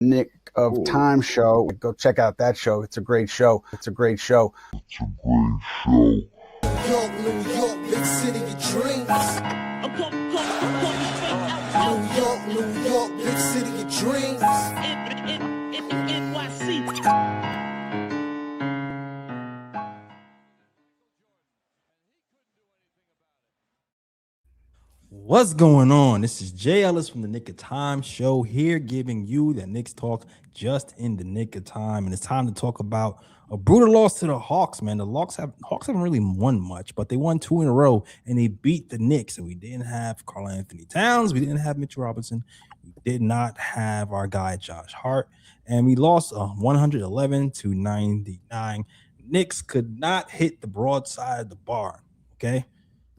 Nick of Ooh. Time show. Go check out that show. It's a great show. It's a great show. New York, New York, big city of dreams. New York, New York, big city of dreams. What's going on? This is Jay Ellis from the Nick of Time show here, giving you the Knicks talk just in the nick of time. And it's time to talk about a brutal loss to the Hawks, man. The Hawks haven't really won much, but they won 2 in a row and they beat the Knicks. And we didn't have Karl Anthony Towns, we didn't have Mitch Robinson, we did not have our guy Josh Hart, and we lost 111-99. Knicks could not hit the broadside of the bar. Okay,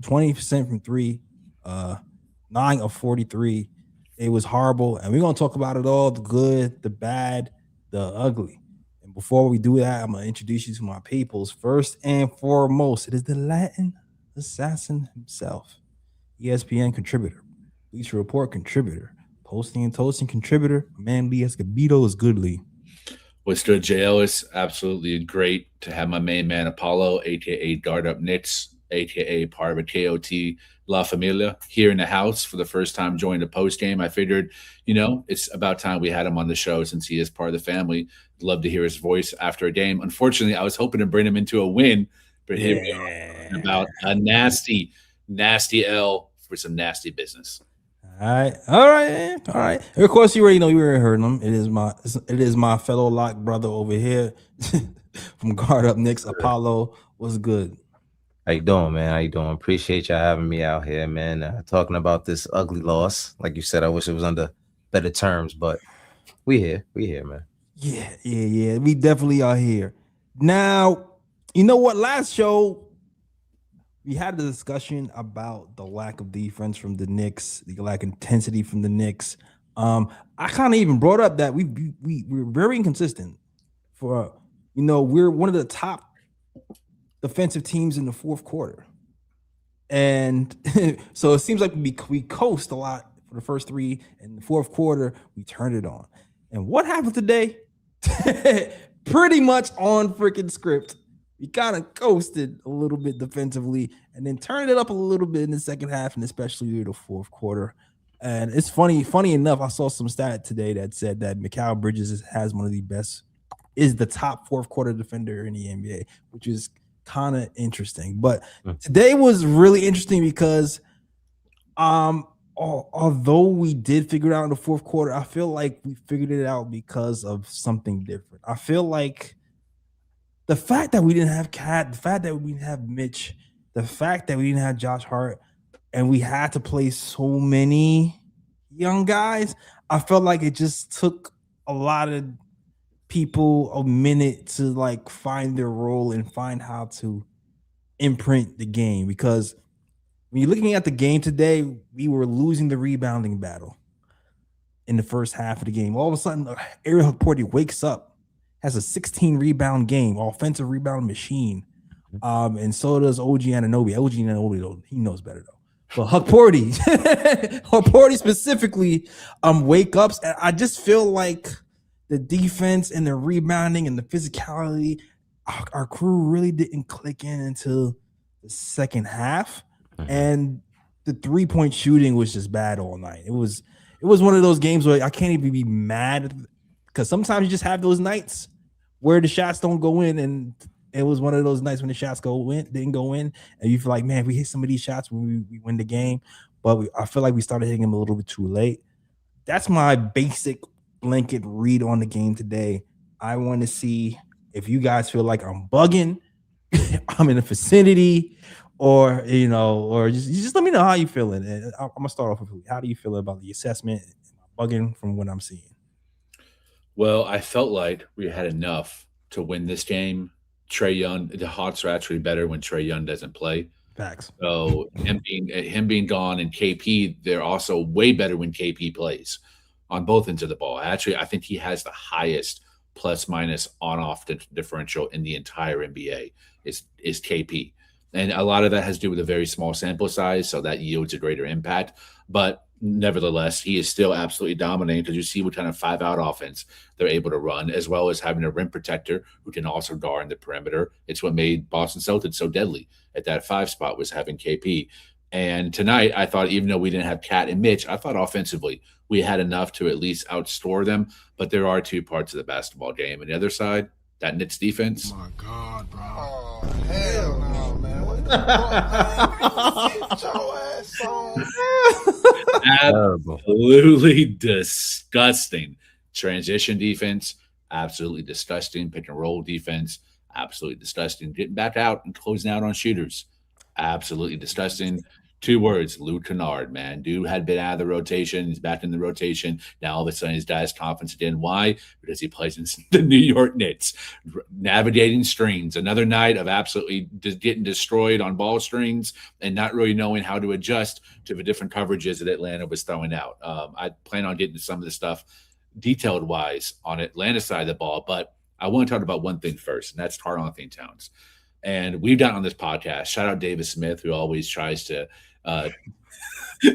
20% from three. 9 of 43. It was horrible, and we're gonna talk about it all: the good, the bad, the ugly. And before we do that, I'm gonna introduce you to my peoples. First and foremost, it is the Latin assassin himself, ESPN contributor, Bleacher Report contributor, posting and toasting contributor. Man, Lee Escobedo is good, Lee. What's good, Jay Ellis? Absolutely great to have my main man Apollo, aka Guard Up Knicks, aka part of a KOT La Familia, here in the house for the first time joining the post game. I figured, it's about time we had him on the show since he is part of the family. Love to hear his voice after a game. Unfortunately, I was hoping to bring him into a win, but here we are talking about a nasty, nasty L for some nasty business. All right. Of course, you already know, you already heard him. It is my fellow lock brother over here from Guard Up Knicks, Apollo. What's good? How you doing, man? How you doing? Appreciate y'all having me out here, man. Talking about this ugly loss. Like you said, I wish it was under better terms, but we here, man. Yeah. We definitely are here. Now, you know what? Last show, we had a discussion about the lack of defense from the Knicks, the lack of intensity from the Knicks. I kind of even brought up that we're very inconsistent. We're one of the top defensive teams in the fourth quarter. And so it seems like we coast a lot for the first 3. In the fourth quarter, we turned it on. And what happened today? Pretty much on freaking script. We kind of coasted a little bit defensively and then turned it up a little bit in the second half, and especially the fourth quarter. And it's funny enough, I saw some stat today that said that Mikal Bridges has one of the best, is the top fourth quarter defender in the NBA, which is kind of interesting. But today was really interesting because although we did figure it out in the fourth quarter, I feel like we figured it out because of something different. I feel like the fact that we didn't have Cat, the fact that we didn't have Mitch, the fact that we didn't have Josh Hart, and we had to play so many young guys, I felt like it just took a lot of people a minute to like find their role and find how to imprint the game. Because when you're looking at the game today, we were losing the rebounding battle in the first half of the game. All of a sudden, Ariel Hukporti wakes up, has a 16 rebound game, offensive rebound machine. And so does OG Anunoby. OG Anunoby, he knows better though. But Hukporti specifically, wake ups. And I just feel like the defense and the rebounding and the physicality, our crew really didn't click in until the second half. And the 3-point shooting was just bad all night. It was one of those games where I can't even be mad, because sometimes you just have those nights where the shots don't go in, and it was one of those nights when the shots didn't go in, and you feel like, man, if we hit some of these shots, we win the game. But I feel like we started hitting them a little bit too late. That's my basic blanket read on the game today. I want to see if you guys feel like I'm bugging, I'm in the vicinity, or just let me know how you feeling. And I'm gonna start off with you. How do you feel about the assessment, bugging from what I'm seeing? Well, I felt like we had enough to win this game. Trae Young, the Hawks are actually better when Trae Young doesn't play. Facts. So him being gone, and KP, they're also way better when KP plays on both ends of the ball. Actually, I think he has the highest plus minus on off differential in the entire NBA is KP. And a lot of that has to do with a very small sample size, so that yields a greater impact. But nevertheless, he is still absolutely dominating because you see what kind of 5-out offense they're able to run, as well as having a rim protector who can also guard the perimeter. It's what made Boston Celtics so deadly at that 5 spot, was having KP. And tonight, I thought, even though we didn't have Cat and Mitch, I thought offensively we had enough to at least outscore them. But there are two parts of the basketball game. And the other side, that Knicks defense. Oh my God, bro. Oh, hell no, man. What the fuck, man? Get your ass on. Absolutely disgusting. Transition defense, absolutely disgusting. Pick and roll defense, absolutely disgusting. Getting back out and closing out on shooters, absolutely disgusting. 2 words, Lou Kennard, man. Dude had been out of the rotation. He's back in the rotation. Now all of a sudden he's got his confidence again. Why? Because he plays in the New York Knicks. Navigating strings. Another night of absolutely getting destroyed on ball strings and not really knowing how to adjust to the different coverages that Atlanta was throwing out. I plan on getting to some of the stuff detailed-wise on Atlanta's side of the ball, but I want to talk about one thing first, and that's Karl-Anthony Towns. And we've done on this podcast, shout out Davis Smith, who always tries to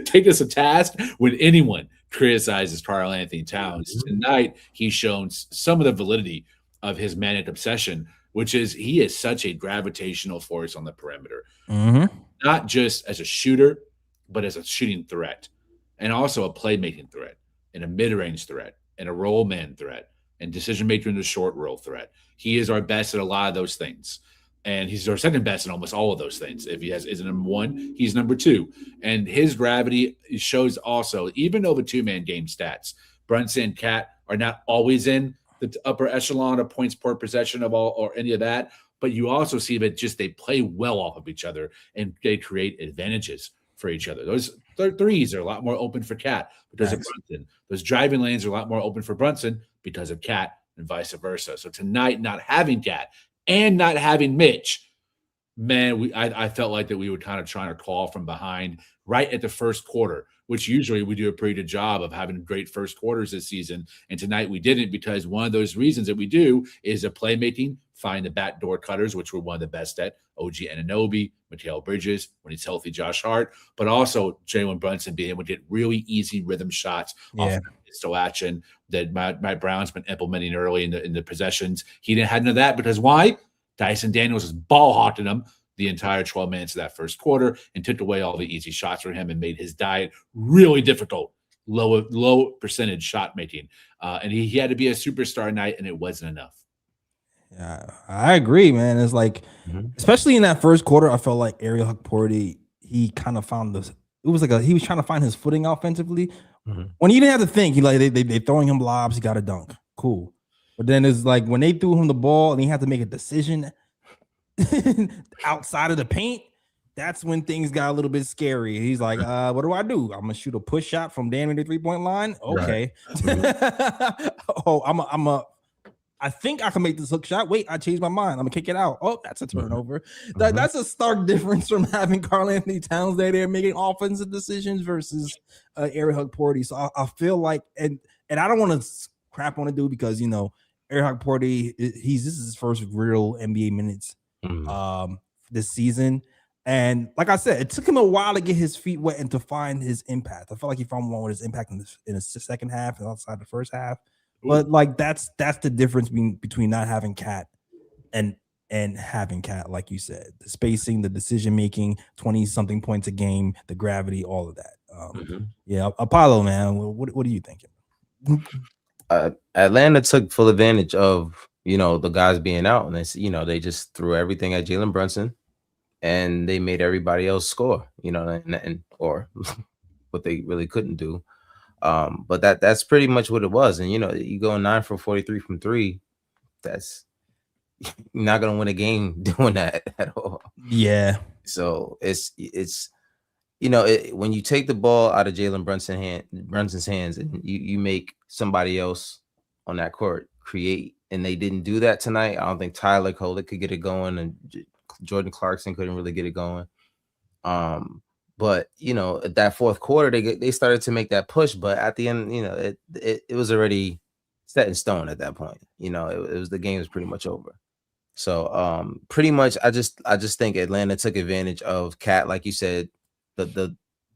take us a task when anyone criticizes Karl-Anthony Towns. Tonight, he's shown some of the validity of his manic obsession, which is he is such a gravitational force on the perimeter, not just as a shooter, but as a shooting threat, and also a playmaking threat, and a mid-range threat, and a roll man threat, and decision-maker in the short roll threat. He is our best at a lot of those things. And he's our second best in almost all of those things. If he is number 1, he's number 2. And his gravity shows also, even though the 2-man game stats, Brunson and Cat are not always in the upper echelon of points per possession of all or any of that, but you also see that just they play well off of each other and they create advantages for each other. Those threes are a lot more open for Cat because of Brunson. Those driving lanes are a lot more open for Brunson because of Cat and vice versa. So tonight, not having Cat and not having Mitch, man, I felt like that we were kind of trying to call from behind right at the first quarter, which usually we do a pretty good job of having great first quarters this season. And tonight we didn't, because one of those reasons that we do is a playmaking, find the backdoor cutters, which we're one of the best at, OG Anunoby, Mikal Bridges, when he's healthy, Josh Hart, but also Jalen Brunson being able to get really easy rhythm shots off of pistol action that Mike Brown's been implementing early in the possessions. He didn't have none of that because why? Dyson Daniels was ball hawking him the entire 12 minutes of that first quarter and took away all the easy shots for him and made his diet really difficult, low percentage shot making. And he had to be a superstar night, and it wasn't enough. Yeah, I agree, man. It's like, especially in that first quarter, I felt like Ariel Hukporti, he kind of found this. It was like he was trying to find his footing offensively. When he didn't have to think, he like they throwing him lobs, he got a dunk, cool. But then it's like when they threw him the ball and he had to make a decision outside of the paint, that's when things got a little bit scary. He's like, what do? I'm gonna shoot a push shot from damn near the 3-point line. Okay. Oh, I think I can make this hook shot. Wait, I changed my mind. I'm gonna kick it out. Oh, that's a turnover. That's a stark difference from having Karl-Anthony Towns there making offensive decisions versus Ariel Hukporti. So I feel like, and I don't want to crap on a dude because Ariel Hukporti, this is his first real NBA minutes this season. And like I said, it took him a while to get his feet wet and to find his impact. I felt like he found one with his impact in the second half and outside the first half. But like that's the difference between not having Cat and having Cat, like you said. The spacing, the decision making, 20-something points a game, the gravity, all of that. Yeah, Apollo, man. What are you thinking? Atlanta took full advantage of the guys being out, and they just threw everything at Jalen Brunson, and they made everybody else score. Or what they really couldn't do. But that's pretty much what it was. And you go 9 for 43 from 3. That's you're not gonna win a game doing that at all. Yeah. So it's when you take the ball out of Jalen Brunson's hands and you make somebody else on that court create, and they didn't do that tonight. I don't think Tyler Cole could get it going, and Jordan Clarkson couldn't really get it going. But at that fourth quarter, they started to make that push, but at the end, it was already set in stone at that point. It was the game was pretty much over. So pretty much, I just think Atlanta took advantage of Cat, like you said, the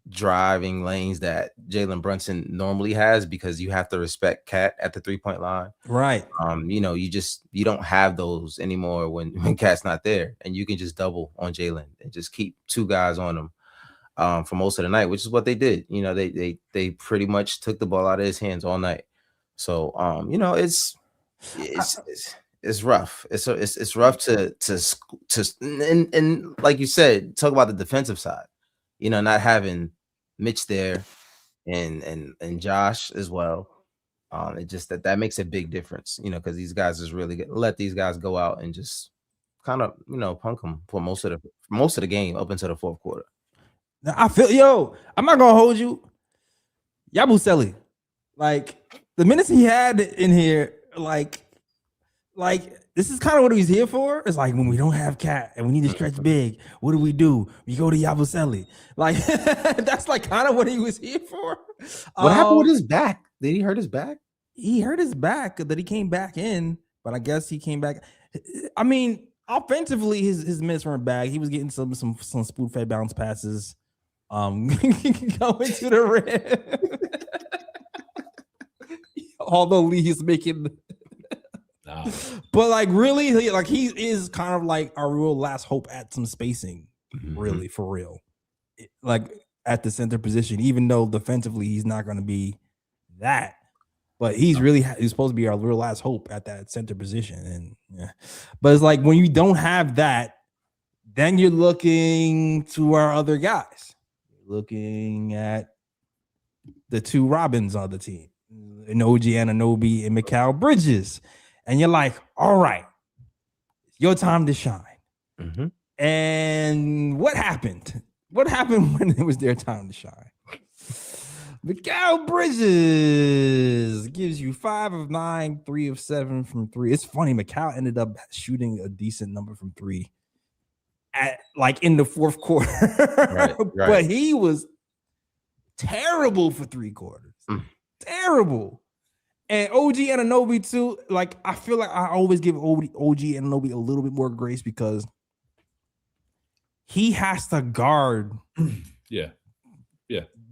driving lanes that Jalen Brunson normally has, because you have to respect Cat at the 3-point line. Right. You don't have those anymore when Cat's not there, and you can just double on Jalen and just keep two guys on him for most of the night, which is what they did. They pretty much took the ball out of his hands all night. So it's rough. It's rough to and like you said, talk about the defensive side. Not having Mitch there and Josh as well. It just that makes a big difference, because these guys just really let these guys go out and just kind of punk them for most of the game up until the fourth quarter. Now, I'm not gonna hold you. Yabusele, like the minutes he had in here, like this is kind of what he's here for. It's like when we don't have Cat and we need to stretch big, what do? We go to Yabusele. Like that's like kind of what he was here for. What happened with his back? Did he hurt his back? He hurt his back that he came back in, but I guess he came back. I mean, offensively, his minutes weren't bad. He was getting some spoon-fed bounce passes. Going to the rim. Although Lee is making, but like really, he is kind of like our real last hope at some spacing. Really, for real, like at the center position. Even though defensively he's not going to be that, but he's supposed to be our real last hope at that center position. And but it's like when you don't have that, then you're looking to our other guys. Looking at the two Robins on the team, and OG Anunoby and Mikal Bridges, and you're like, all right, it's your time to shine. And what happened? What happened when it was their time to shine? Mikal Bridges gives you 5 of 9, 3 of 7 from 3. It's funny, Mikal ended up shooting a decent number from 3 in the fourth quarter. Right. But he was terrible for 3 quarters. Terrible. And OG Anunoby too. Like, I feel like I always give OG Anunoby a little bit more grace because he has to guard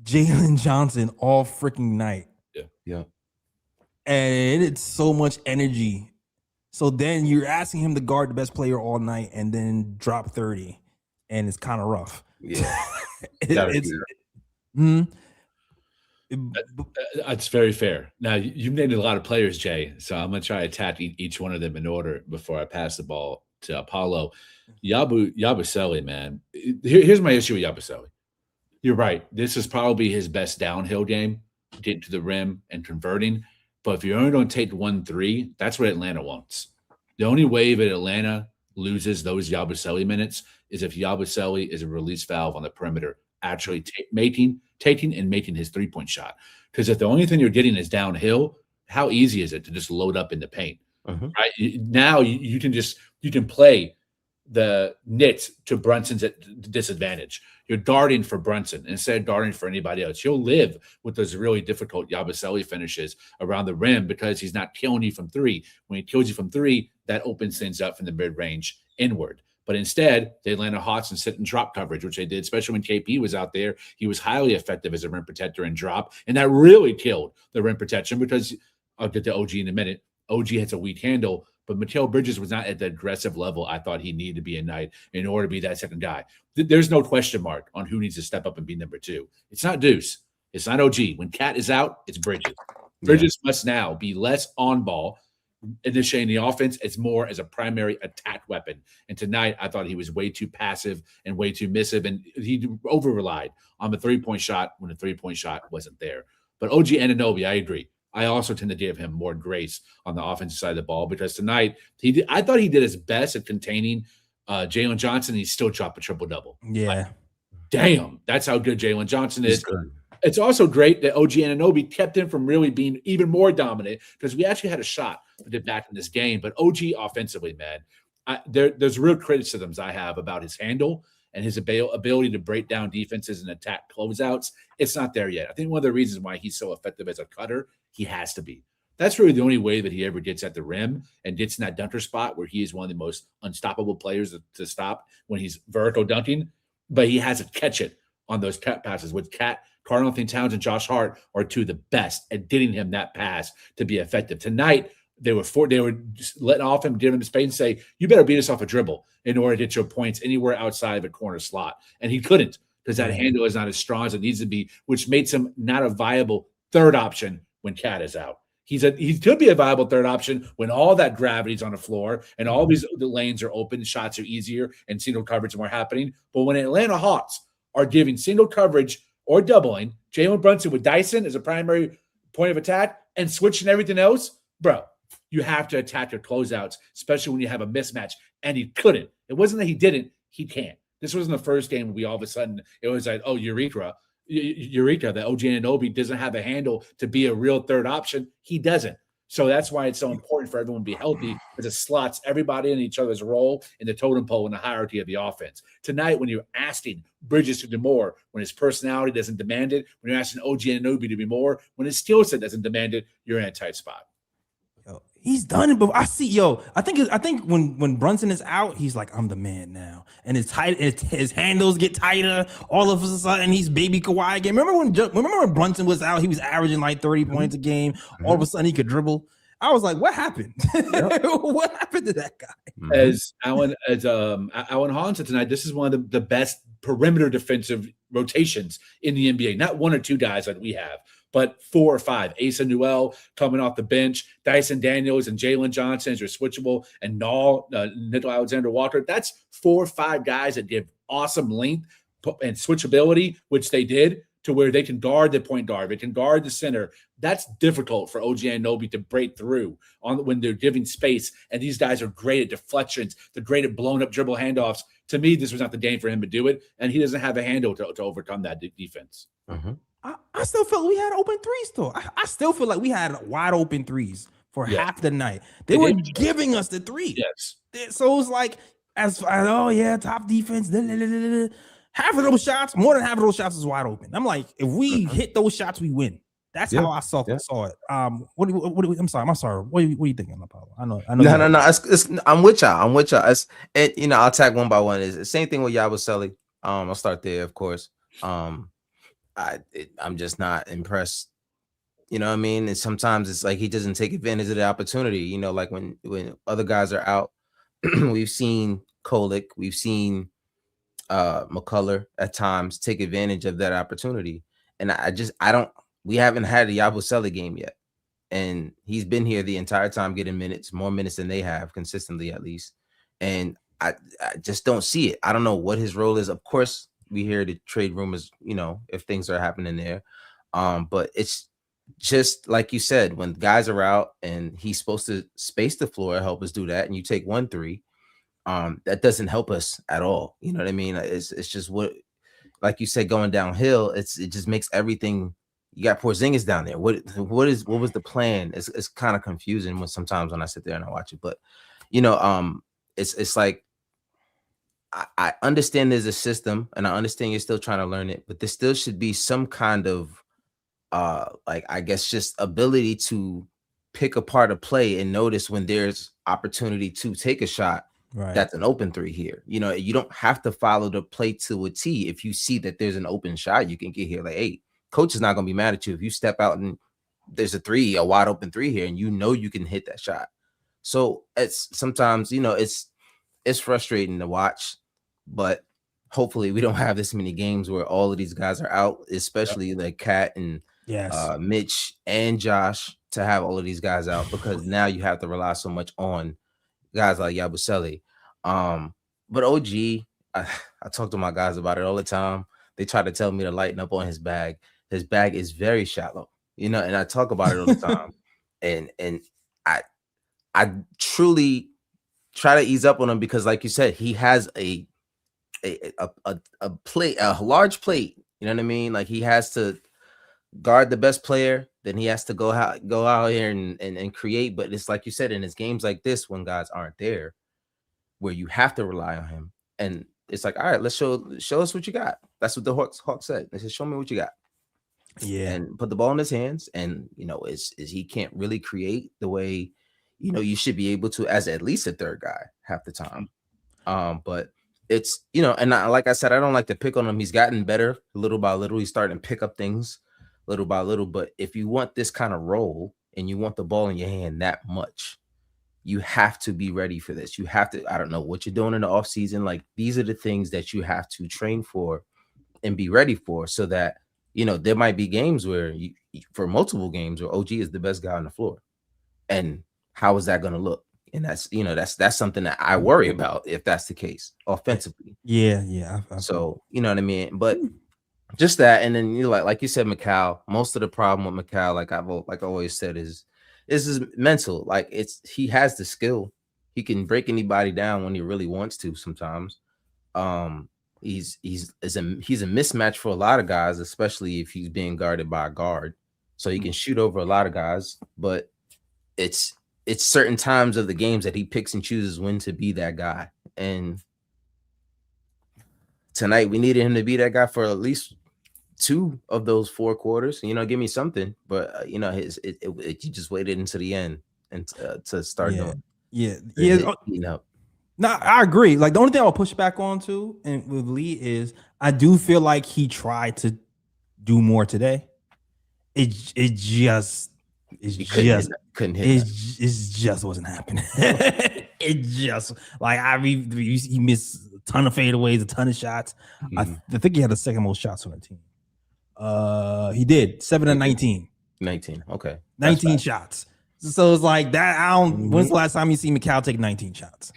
Jalen Johnson all freaking night. Yeah. And it's so much energy. So then you're asking him to guard the best player all night and then drop 30. And it's kind of rough. Yeah. It's very fair. Now, you've named a lot of players, Jay, so I'm going to try to attack each one of them in order before I pass the ball to Apollo. Yabusele, man. Here's my issue with Yabusele. You're right. This is probably his best downhill game, getting to the rim and converting. But if you're only going to take 1-3, that's what Atlanta wants. The only way that Atlanta loses those Yabusele minutes is if Yabusele is a release valve on the perimeter, actually taking his 3-point shot. Because if the only thing you're getting is downhill, how easy is it to just load up in the paint? Right now, you can play the Knicks to Brunson's disadvantage. You're darting for Brunson instead of darting for anybody else. You'll live with those really difficult Yabusele finishes around the rim because he's not killing you from 3. When he kills you from 3, that opens things up from the mid-range inward. But instead, they land a Hawks and sit in drop coverage, which they did, especially when KP was out there. He was highly effective as a rim protector and drop, and that really killed the rim protection because I'll get to OG in a minute. OG has a weak handle, but Mikal Bridges was not at the aggressive level I thought he needed to be at night in order to be that second guy. There's no question mark on who needs to step up and be number 2. It's not Deuce. It's not OG. When Cat is out, it's Bridges. Bridges must now be less on ball, initiating the offense. It's more as a primary attack weapon. And tonight, I thought he was way too passive and way too missive, and he over-relied on the 3-point shot when the 3-point shot wasn't there. But OG Anunoby, I agree. I also tend to give him more grace on the offensive side of the ball because tonight I thought he did his best at containing Jalen Johnson. He still dropped a triple-double. Yeah. Like, damn, that's how good Jalen Johnson is. It's also great that OG Anunoby kept him from really being even more dominant because we actually had a shot to get back in this game. But OG offensively, man, there's real criticisms I have about his handle and his ability to break down defenses and attack closeouts. It's not there yet. I think one of the reasons why he's so effective as a cutter, he has to be. That's really the only way that he ever gets at the rim and gets in that dunker spot where he is one of the most unstoppable players to stop when he's vertical dunking. But he has to catch it on those cat passes with Karl Anthony Towns and Josh Hart are two of the best at getting him that pass to be effective. Tonight, they were just letting off him, giving him space and say, you better beat us off a dribble in order to get your points anywhere outside of a corner slot. And he couldn't because that handle is not as strong as it needs to be, which makes him not a viable third option when Cat is out. He could be a viable third option when all that gravity's on the floor and all the lanes are open, shots are easier, and single coverage more happening. But when Atlanta Hawks are giving single coverage or doubling Jalen Brunson with Dyson as a primary point of attack and switching everything else, bro, you have to attack your closeouts, especially when you have a mismatch. And he couldn't. It wasn't that he didn't. He can't. This wasn't the first game we all of a sudden, it was like, oh, Eureka, that OG Anunoby doesn't have a handle to be a real third option. He doesn't. So that's why it's so important for everyone to be healthy, because it slots everybody in each other's role in the totem pole in the hierarchy of the offense. Tonight, when you're asking Bridges to do more, when his personality doesn't demand it, when you're asking OG Anunoby to be more, when his skill set doesn't demand it, you're in a tight spot. He's done it, but I think when Brunson is out, he's like, I'm the man now, and his handles get tighter. All of a sudden, he's baby Kawhi again. Remember when Brunson was out, he was averaging like 30 points a game. All of a sudden, he could dribble. I was like, what happened? What happened to that guy? As Alan Hahn said tonight, this is one of the best perimeter defensive rotations in the NBA. Not one or two guys like we have, but 4 or 5. Asa Newell coming off the bench, Dyson Daniels and Jalen Johnson as your switchable, and Nickel Alexander-Walker. That's 4 or 5 guys that give awesome length and switchability, which they did, to where they can guard the point guard, they can guard the center. That's difficult for OG Anunoby to break through when they're giving space. And these guys are great at deflections. They're great at blown up dribble handoffs. To me, this was not the game for him to do it, and he doesn't have a handle to overcome that defense. I still felt we had open threes, though. I still feel like we had wide open threes for half the night. They were giving us the three. Yes. So it was like, top defense. Half of those shots, more than half of those shots is wide open. I'm like, if we hit those shots, we win. That's how I saw it. I'm sorry. What are you thinking, Apollo? I know. No. I'm with y'all. I'll tag one by one. Is the same thing with Yabusele. I'll start there, of course. I'm just not impressed. You know what I mean? And sometimes it's like he doesn't take advantage of the opportunity. You know, like when other guys are out, we've seen Kolek, we've seen McCullough at times take advantage of that opportunity. And we haven't had a Yabusele game yet. And he's been here the entire time getting more minutes than they have consistently, at least. And I just don't see it. I don't know what his role is. Of course, we hear the trade rumors, if things are happening there. But it's just like you said, when guys are out and he's supposed to space the floor, help us do that, and you take 1-3, that doesn't help us at all. You know what I mean? It's just what, like you said, going downhill. It just makes everything. You got Porzingis down there. What was the plan? It's kind of confusing sometimes when I sit there and I watch it. But it's like I understand there's a system, and I understand you're still trying to learn it, but there still should be some kind of I guess just ability to pick apart a play and notice when there's opportunity to take a shot. Right. That's an open 3 here. You don't have to follow the play to a T. If you see that there's an open shot, you can get here. Like, hey, coach is not going to be mad at you if you step out and there's a wide open 3 here, and you can hit that shot. So it's sometimes, it's frustrating to watch, but hopefully we don't have this many games where all of these guys are out, especially like Kat and Mitch and Josh, to have all of these guys out, because now you have to rely so much on guys like Yabusele. But OG, I talk to my guys about it all the time. They try to tell me to lighten up on his bag. His bag is very shallow, and I talk about it all the time. and I truly try to ease up on him, because like you said, he has a plate, a large plate. You know what I mean? Like, he has to guard the best player, then he has to go out here and create. But it's like you said, in his games like this, when guys aren't there, where you have to rely on him, and it's like, all right, let's show us what you got. That's what the Hawks said. They said, show me what you got. Yeah, and put the ball in his hands. And is he can't really create the way you should be able to as at least a third guy half the time. But it's, and like I said, I don't like to pick on him. He's gotten better little by little. He's starting to pick up things little by little. But if you want this kind of role and you want the ball in your hand that much, you have to be ready for this. You have to, I don't know what you're doing in the off season. Like, these are the things that you have to train for and be ready for, so that, there might be games where for multiple games where OG is the best guy on the floor. And how is that going to look? And that's something that I worry about if that's the case offensively. Yeah. So, you know what I mean? But just that, and then like you said, Mikal, most of the problem with Mikal, like I always said, is his mental. Like, he has the skill. He can break anybody down when he really wants to sometimes. He's a mismatch for a lot of guys, especially if he's being guarded by a guard. So he can shoot over a lot of guys, but it's certain times of the games that he picks and chooses when to be that guy. And tonight we needed him to be that guy for at least 2 of those 4 quarters. Give me something, but he just waited until the end and to start doing. No, I agree. Like, the only thing I'll push back on too, and with Lee, is I do feel like he tried to do more today. It just couldn't hit. It just wasn't happening. It just, like, he missed a ton of fadeaways, a ton of shots. I think he had the second most shots on the team. He did 7 of 19. 19. Okay. 19 shots. So it's like that. When's the last time you see Mikal take 19 shots?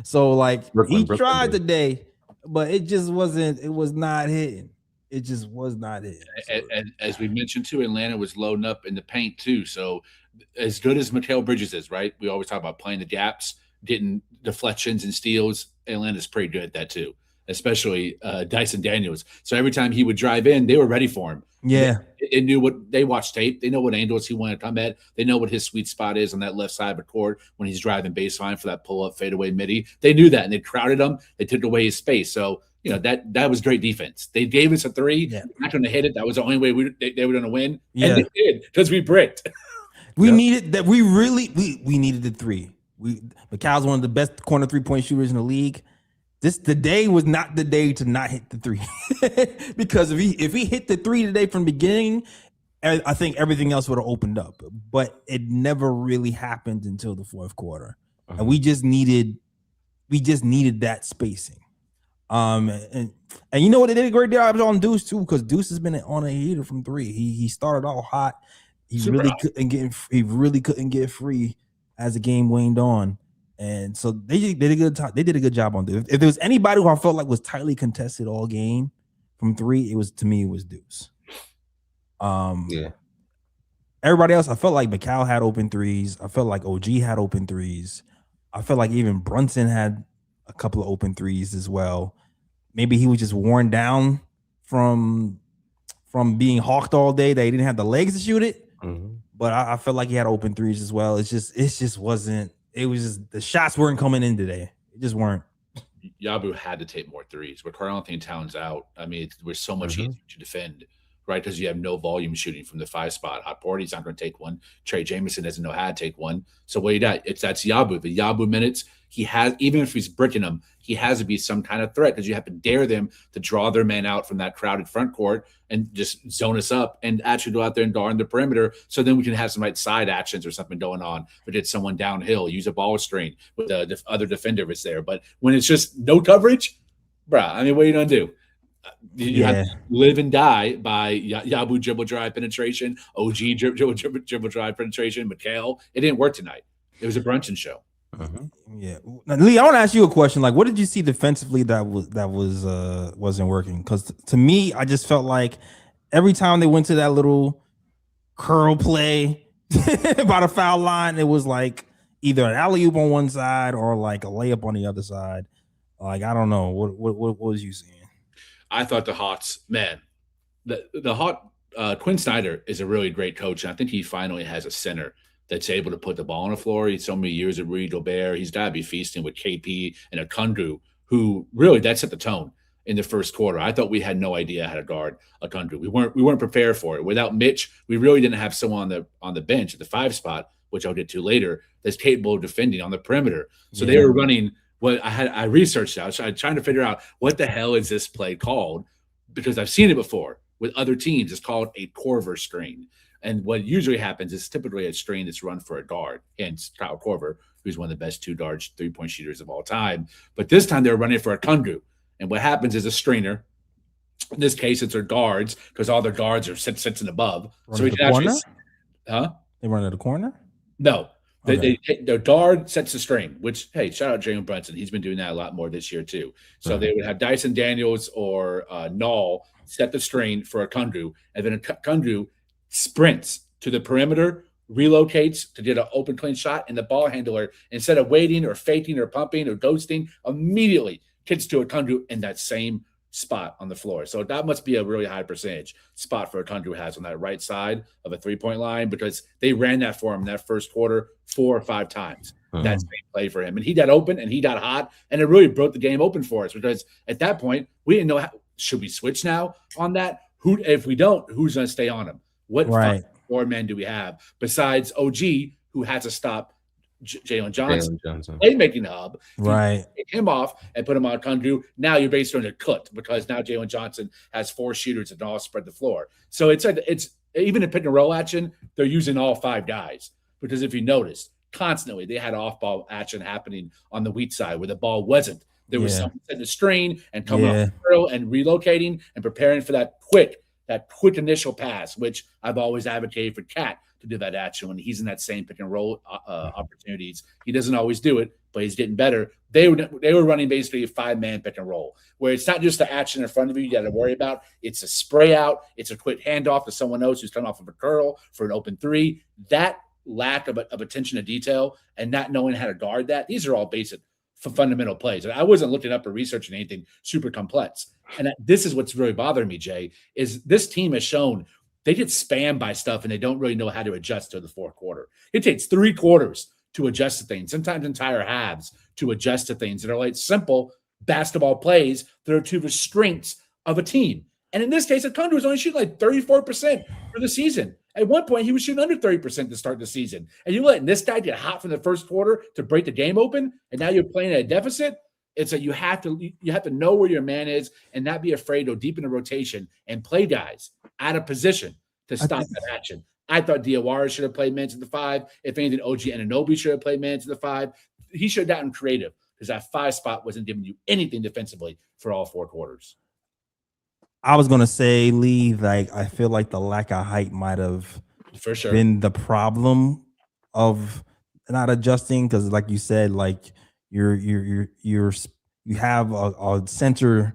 So, like, Brooklyn tried today, but it just wasn't. It was not hitting. It just was not hitting. And as we mentioned too, Atlanta was loading up in the paint too. So as good as Mikal Bridges is, right? We always talk about playing the gaps, getting deflections and steals. Atlanta's pretty good at that too, especially Dyson Daniels. So every time he would drive in, they were ready for him. Yeah. They knew what they watched tape. They know what angles he wanted to come at. They know what his sweet spot is on that left side of the court when he's driving baseline for that pull-up fadeaway midi. They knew that, and they crowded him. They took away his space. So, that was great defense. They gave us a 3. Yeah. We're not going to hit it. That was the only way they were going to win. Yeah. And they did, because we bricked. We needed that. We needed the 3. Mikal's one of the best corner 3-point shooters in the league. Today was not the day to not hit the 3. Because if he hit the 3 today from the beginning, I think everything else would have opened up. But it never really happened until the fourth quarter. And we just needed that spacing. And you know what, they did a great job on Deuce too, because Deuce has been on a heater from 3. He started off hot. He really couldn't get free as the game waned on. And so they did a good job on Deuce. If there was anybody who I felt like was tightly contested all game from 3, it was Deuce. Everybody else, I felt like Mikal had open 3s. I felt like OG had open 3s. I felt like even Brunson had a couple of open 3s as well. Maybe he was just worn down from being hawked all day, that he didn't have the legs to shoot it. But I felt like he had open 3s as well. It just wasn't. It was just the shots weren't coming in today. It just weren't. Yabu had to take more 3s. But Karl-Anthony Towns out. I mean, we're so much easier to defend, right? Because you have no volume shooting from the 5 spot. Hot Porty's not going to take one. Trey Jameson doesn't know how to take one. So what you got? That's Yabu. The Yabu minutes, he has, even if he's bricking them, he has to be some kind of threat, because you have to dare them to draw their man out from that crowded front court and just zone us up and actually go out there and guard the perimeter. So then we can have some side actions or something going on. But it's someone downhill, use a ball screen with the other defender if it's there. But when it's just no coverage, bruh, I mean, what are you going to do? You have to live and die by Yabu dribble drive penetration, OG dribble drive penetration, Mikal. It didn't work tonight. It was a Brunson show. Yeah, now, Lee, I want to ask you a question. Like, what did you see defensively that wasn't working? Because to me, I just felt like every time they went to that little curl play by the foul line, it was like either an alley-oop on one side or like a layup on the other side. Like, I don't know. What was you seeing? I thought the Hawks, man, the Hawk, Quinn Snyder is a really great coach, and I think he finally has a center that's able to put the ball on the floor. He's so many years of Rudy Gobert. He's got to be feasting with KP and Okongwu, who really, that set the tone in the first quarter. I thought we had no idea how to guard Okongwu. We weren't prepared for it. Without Mitch, we really didn't have someone on the bench at the 5 spot, which I'll get to later, that's capable of defending on the perimeter. So they were running what I researched it. I was trying to figure out what the hell is this play called, because I've seen it before with other teams. It's called a Corver screen. And what usually happens is typically a screen that's run for a guard, hence Kyle Korver, who's one of the best 2-guard 3-point shooters of all time. But this time they're running for a Kundu. And what happens is a screener, in this case, it's their guards, because all their guards are sits and above. So he can actually, they run at the corner? No. Their guard sets the screen, which, hey, shout out Jalen Brunson. He's been doing that a lot more this year, too. So they would have Dyson Daniels or Null set the screen for a Kundu, and then a Kundu sprints to the perimeter, relocates to get an open, clean shot, and the ball handler, instead of waiting or faking or pumping or ghosting, immediately kicks to a Kundu in that same spot on the floor. So that must be a really high percentage spot for a Kundu has on that right side of a 3-point line, because they ran that for him that first quarter 4 or 5 times. That same play for him. And he got open and he got hot, and it really broke the game open for us, because at that point, we didn't know should we switch now on that? If we don't, who's going to stay on him? What 4 men do we have besides OG, who has to stop Jalen Johnson, playmaking hub? Right. Take him off and put him on Kundu. Now you're basically on a cut, because now Jalen Johnson has 4 shooters that all spread the floor. So it's even in pick and roll action, they're using all 5 guys, because if you notice, constantly they had off-ball action happening on the weak side where the ball wasn't. There was someone setting the screen and coming off the drill and relocating and preparing for that quick initial pass, which I've always advocated for Cat to do that action when he's in that same pick and roll opportunities. He doesn't always do it, but he's getting better. They were running basically a 5-man pick and roll, where it's not just the action in front of you got to worry about. It's a spray out. It's a quick handoff to someone else who's coming off of a curl for an open 3. That lack of attention to detail and not knowing how to guard that, these are all basic fundamental plays. I wasn't looking up or researching anything super complex. And this is what's really bothering me, Jay, is this team has shown they get spammed by stuff and they don't really know how to adjust to the fourth quarter. It takes 3 quarters to adjust to things, sometimes entire halves to adjust to things that are like simple basketball plays that are to the strengths of a team. And in this case, Kundu was only shooting like 34% for the season. At one point, he was shooting under 30% to start the season. And you're letting this guy get hot from the first quarter to break the game open, and now you're playing at a deficit. It's that you have to know where your man is and not be afraid to deepen the rotation and play guys out of position to stop that action. I thought Diawara should have played minutes at the 5. If anything, OG Anunoby should have played minutes at the 5. He should have gotten creative, because that 5 spot wasn't giving you anything defensively for all 4 quarters. I was gonna say, Lee, like I feel like the lack of height might have for sure been the problem of not adjusting, because, like you said, like you have a center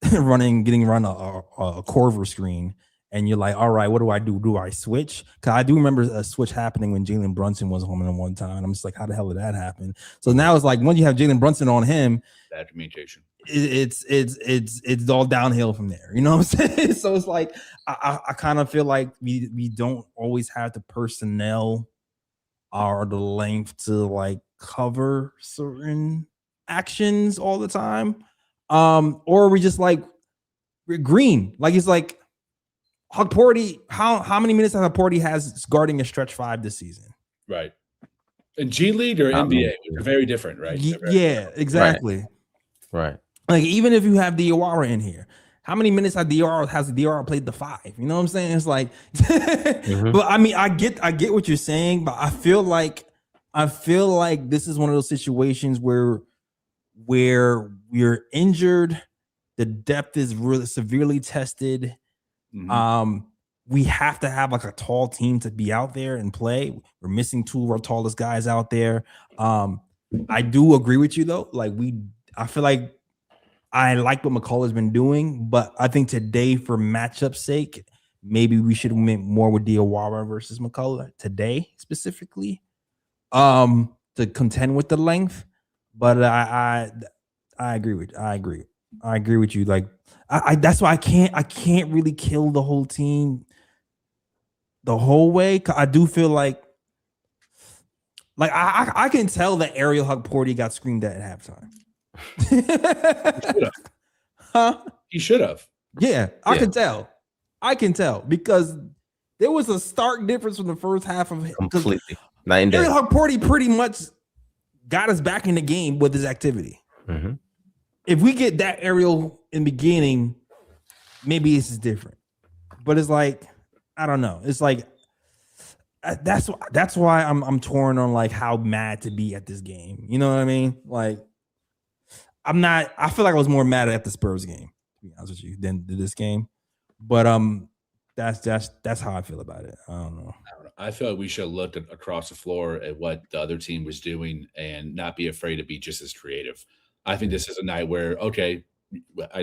getting run a Corver screen, and you're like, all right, what do I do? Do I switch? Because I do remember a switch happening when Jalen Brunson was home in one time. I'm just like, how the hell did that happen? So now it's like, when you have Jalen Brunson on him, bad communication. It's all downhill from there. You know what I'm saying? So it's like I kind of feel like we don't always have the personnel or the length to like cover certain actions all the time. Or we just like we're green. Like it's like Hugporty, how many minutes Hugporty has guarding a stretch 5 this season? Right. In G League or NBA, they're very different, right? Yeah, exactly. Right. Like, even if you have Diawara in here, how many minutes has Diawara played the 5? You know what I'm saying? It's like, but I mean, I get what you're saying, but I feel like this is one of those situations where we're injured, the depth is really severely tested. We have to have like a tall team to be out there and play. We're missing 2 of our tallest guys out there. I do agree with you though. Like I feel like I like what McCullough's been doing, but I think today, for matchup sake, maybe we should have went more with Diawara versus McCullough today specifically, to contend with the length. But I agree with you. Like that's why I can't really kill the whole team the whole way. I do feel like I can tell that Ariel Hugporty got screamed at halftime. He should have. Yeah, I can tell because there was a stark difference from the first half of completely night and day. Hugporty pretty much got us back in the game with his activity. Mm-hmm. If we get that aerial in the beginning, maybe this is different. But it's like, I don't know. It's like that's why I'm torn on like how mad to be at this game. You know what I mean? Like, I'm not. I feel like I was more mad at the Spurs game, to be honest with you, than this game. But that's how I feel about it. I don't know. I feel like we should have looked across the floor at what the other team was doing and not be afraid to be just as creative. I think this is a night where, okay,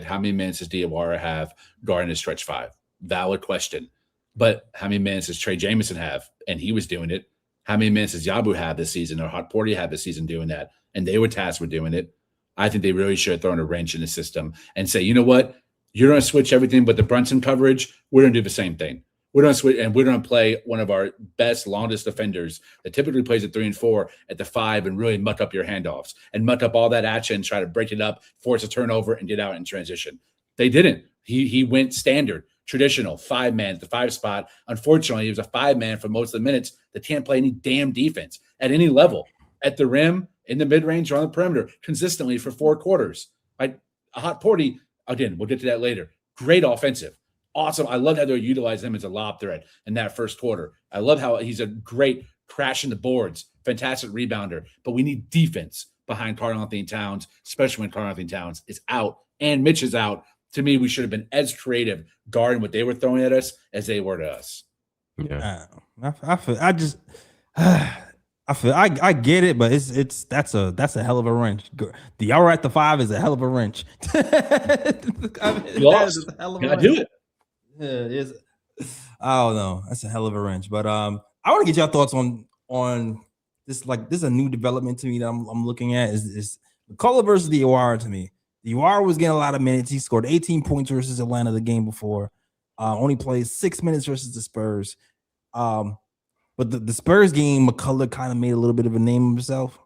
how many minutes does Diawara have guarding his stretch five? Valid question. But how many minutes does Trey Jameson have? And he was doing it. How many minutes does Yabu have this season or Hot Porty have this season doing that? And they were tasked with doing it. I think they really should have thrown a wrench in the system and say, you know what? You're going to switch everything but the Brunson coverage. We're going to do the same thing. We're going to switch, and we're going to play one of our best, longest defenders that typically plays at 3 and 4 at the 5 and really muck up your handoffs and muck up all that action, try to break it up, force a turnover, and get out in transition. They didn't. He went standard, traditional, 5-man at the 5 spot. Unfortunately, he was a 5-man for most of the minutes that can't play any damn defense at any level, at the rim, in the mid-range, or on the perimeter, consistently for 4 quarters. Right? A Hot Porty, again, we'll get to that later. Great offensive. Awesome. I love how they're utilizing him as a lob threat in that first quarter. I love how he's a great crashing the boards, fantastic rebounder. But we need defense behind Karl-Anthony Towns, especially when Karl-Anthony Towns is out and Mitch is out. To me, we should have been as creative guarding what they were throwing at us as they were to us. Yeah. I get it, but that's a hell of a wrench. The hour at the 5 is a hell of a wrench. You lost. Gotta do it. Yeah, I don't know. That's a hell of a wrench. But I want to get your thoughts on this. Like, this is a new development to me that I'm looking at. Is McCullough versus Diawara to me. Diawara was getting a lot of minutes. He scored 18 points versus Atlanta the game before. Only played 6 minutes versus the Spurs. But the Spurs game, McCullough kind of made a little bit of a name of himself.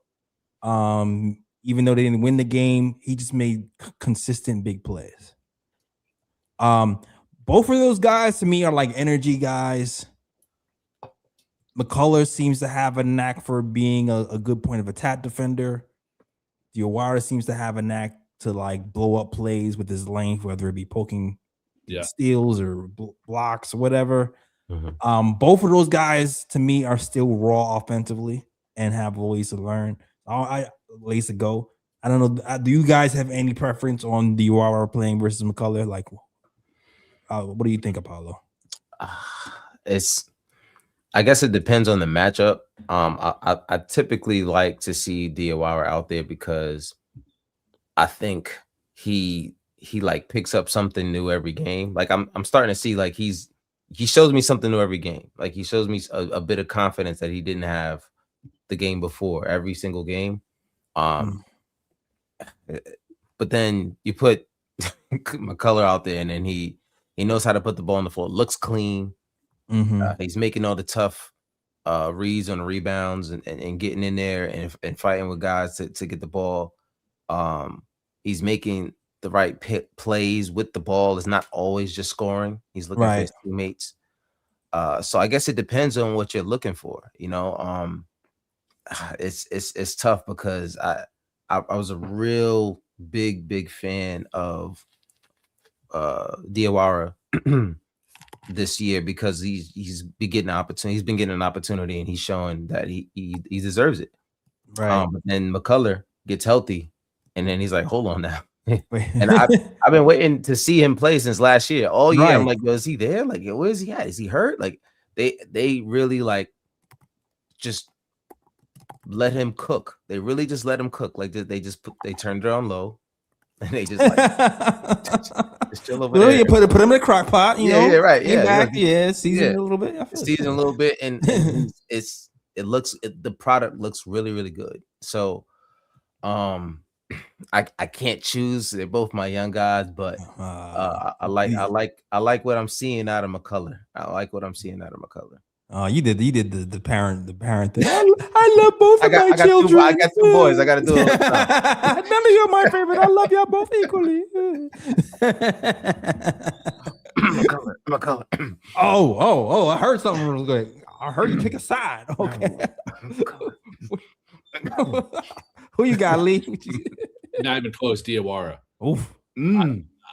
Even though they didn't win the game, he just made consistent big plays. Both of those guys to me are like energy guys. McCullough seems to have a knack for being a good point of attack defender. Diawara seems to have a knack to like blow up plays with his length, whether it be poking steals or blocks or whatever. Mm-hmm. Both of those guys to me are still raw offensively and have ways to learn. Ways to go. I don't know. Do you guys have any preference on Diawara playing versus McCullough? Like, what do you think, Apollo? I guess it depends on the matchup. I typically like to see Diawara out there because I think he like picks up something new every game. Like I'm starting to see like he shows me something new every game. Like he shows me a bit of confidence that he didn't have the game before every single game. But then you put McCullough out there and then he knows how to put the ball on the floor. Looks clean. Mm-hmm. He's making all the tough reads on the rebounds and getting in there and fighting with guys to get the ball. He's making the right plays with the ball. It's not always just scoring. He's looking for his teammates. So I guess it depends on what you're looking for. You know, it's tough because I was a real big fan of Diawara this year because he's been getting an opportunity. He's been getting an opportunity and he's showing that he deserves it. Right. But then McCullough gets healthy, and then he's like, "Hold on now." And I've been waiting to see him play since last year. All year, I'm like, "Is he there? Like, where is he at? Is he hurt?" Like, they really like just let him cook. They really just let him cook. Like they turned it on low, and they just like just chill over there. You put him in a crock pot, you know. Yeah, right. Season a little bit. Season a little bit, and the product looks really good. So, I can't choose. They're both my young guys, but I like what I'm seeing out of McCullough. I like what I'm seeing out of McCullough. You did the parent thing. I love both of my children. I got 2 boys. I got to do it. None of you are my favorite. I love y'all both equally. McCullough. Oh! I heard something real good. I heard you pick a side. Okay. Who you got, Lee? Not even close. Diawara. Oof.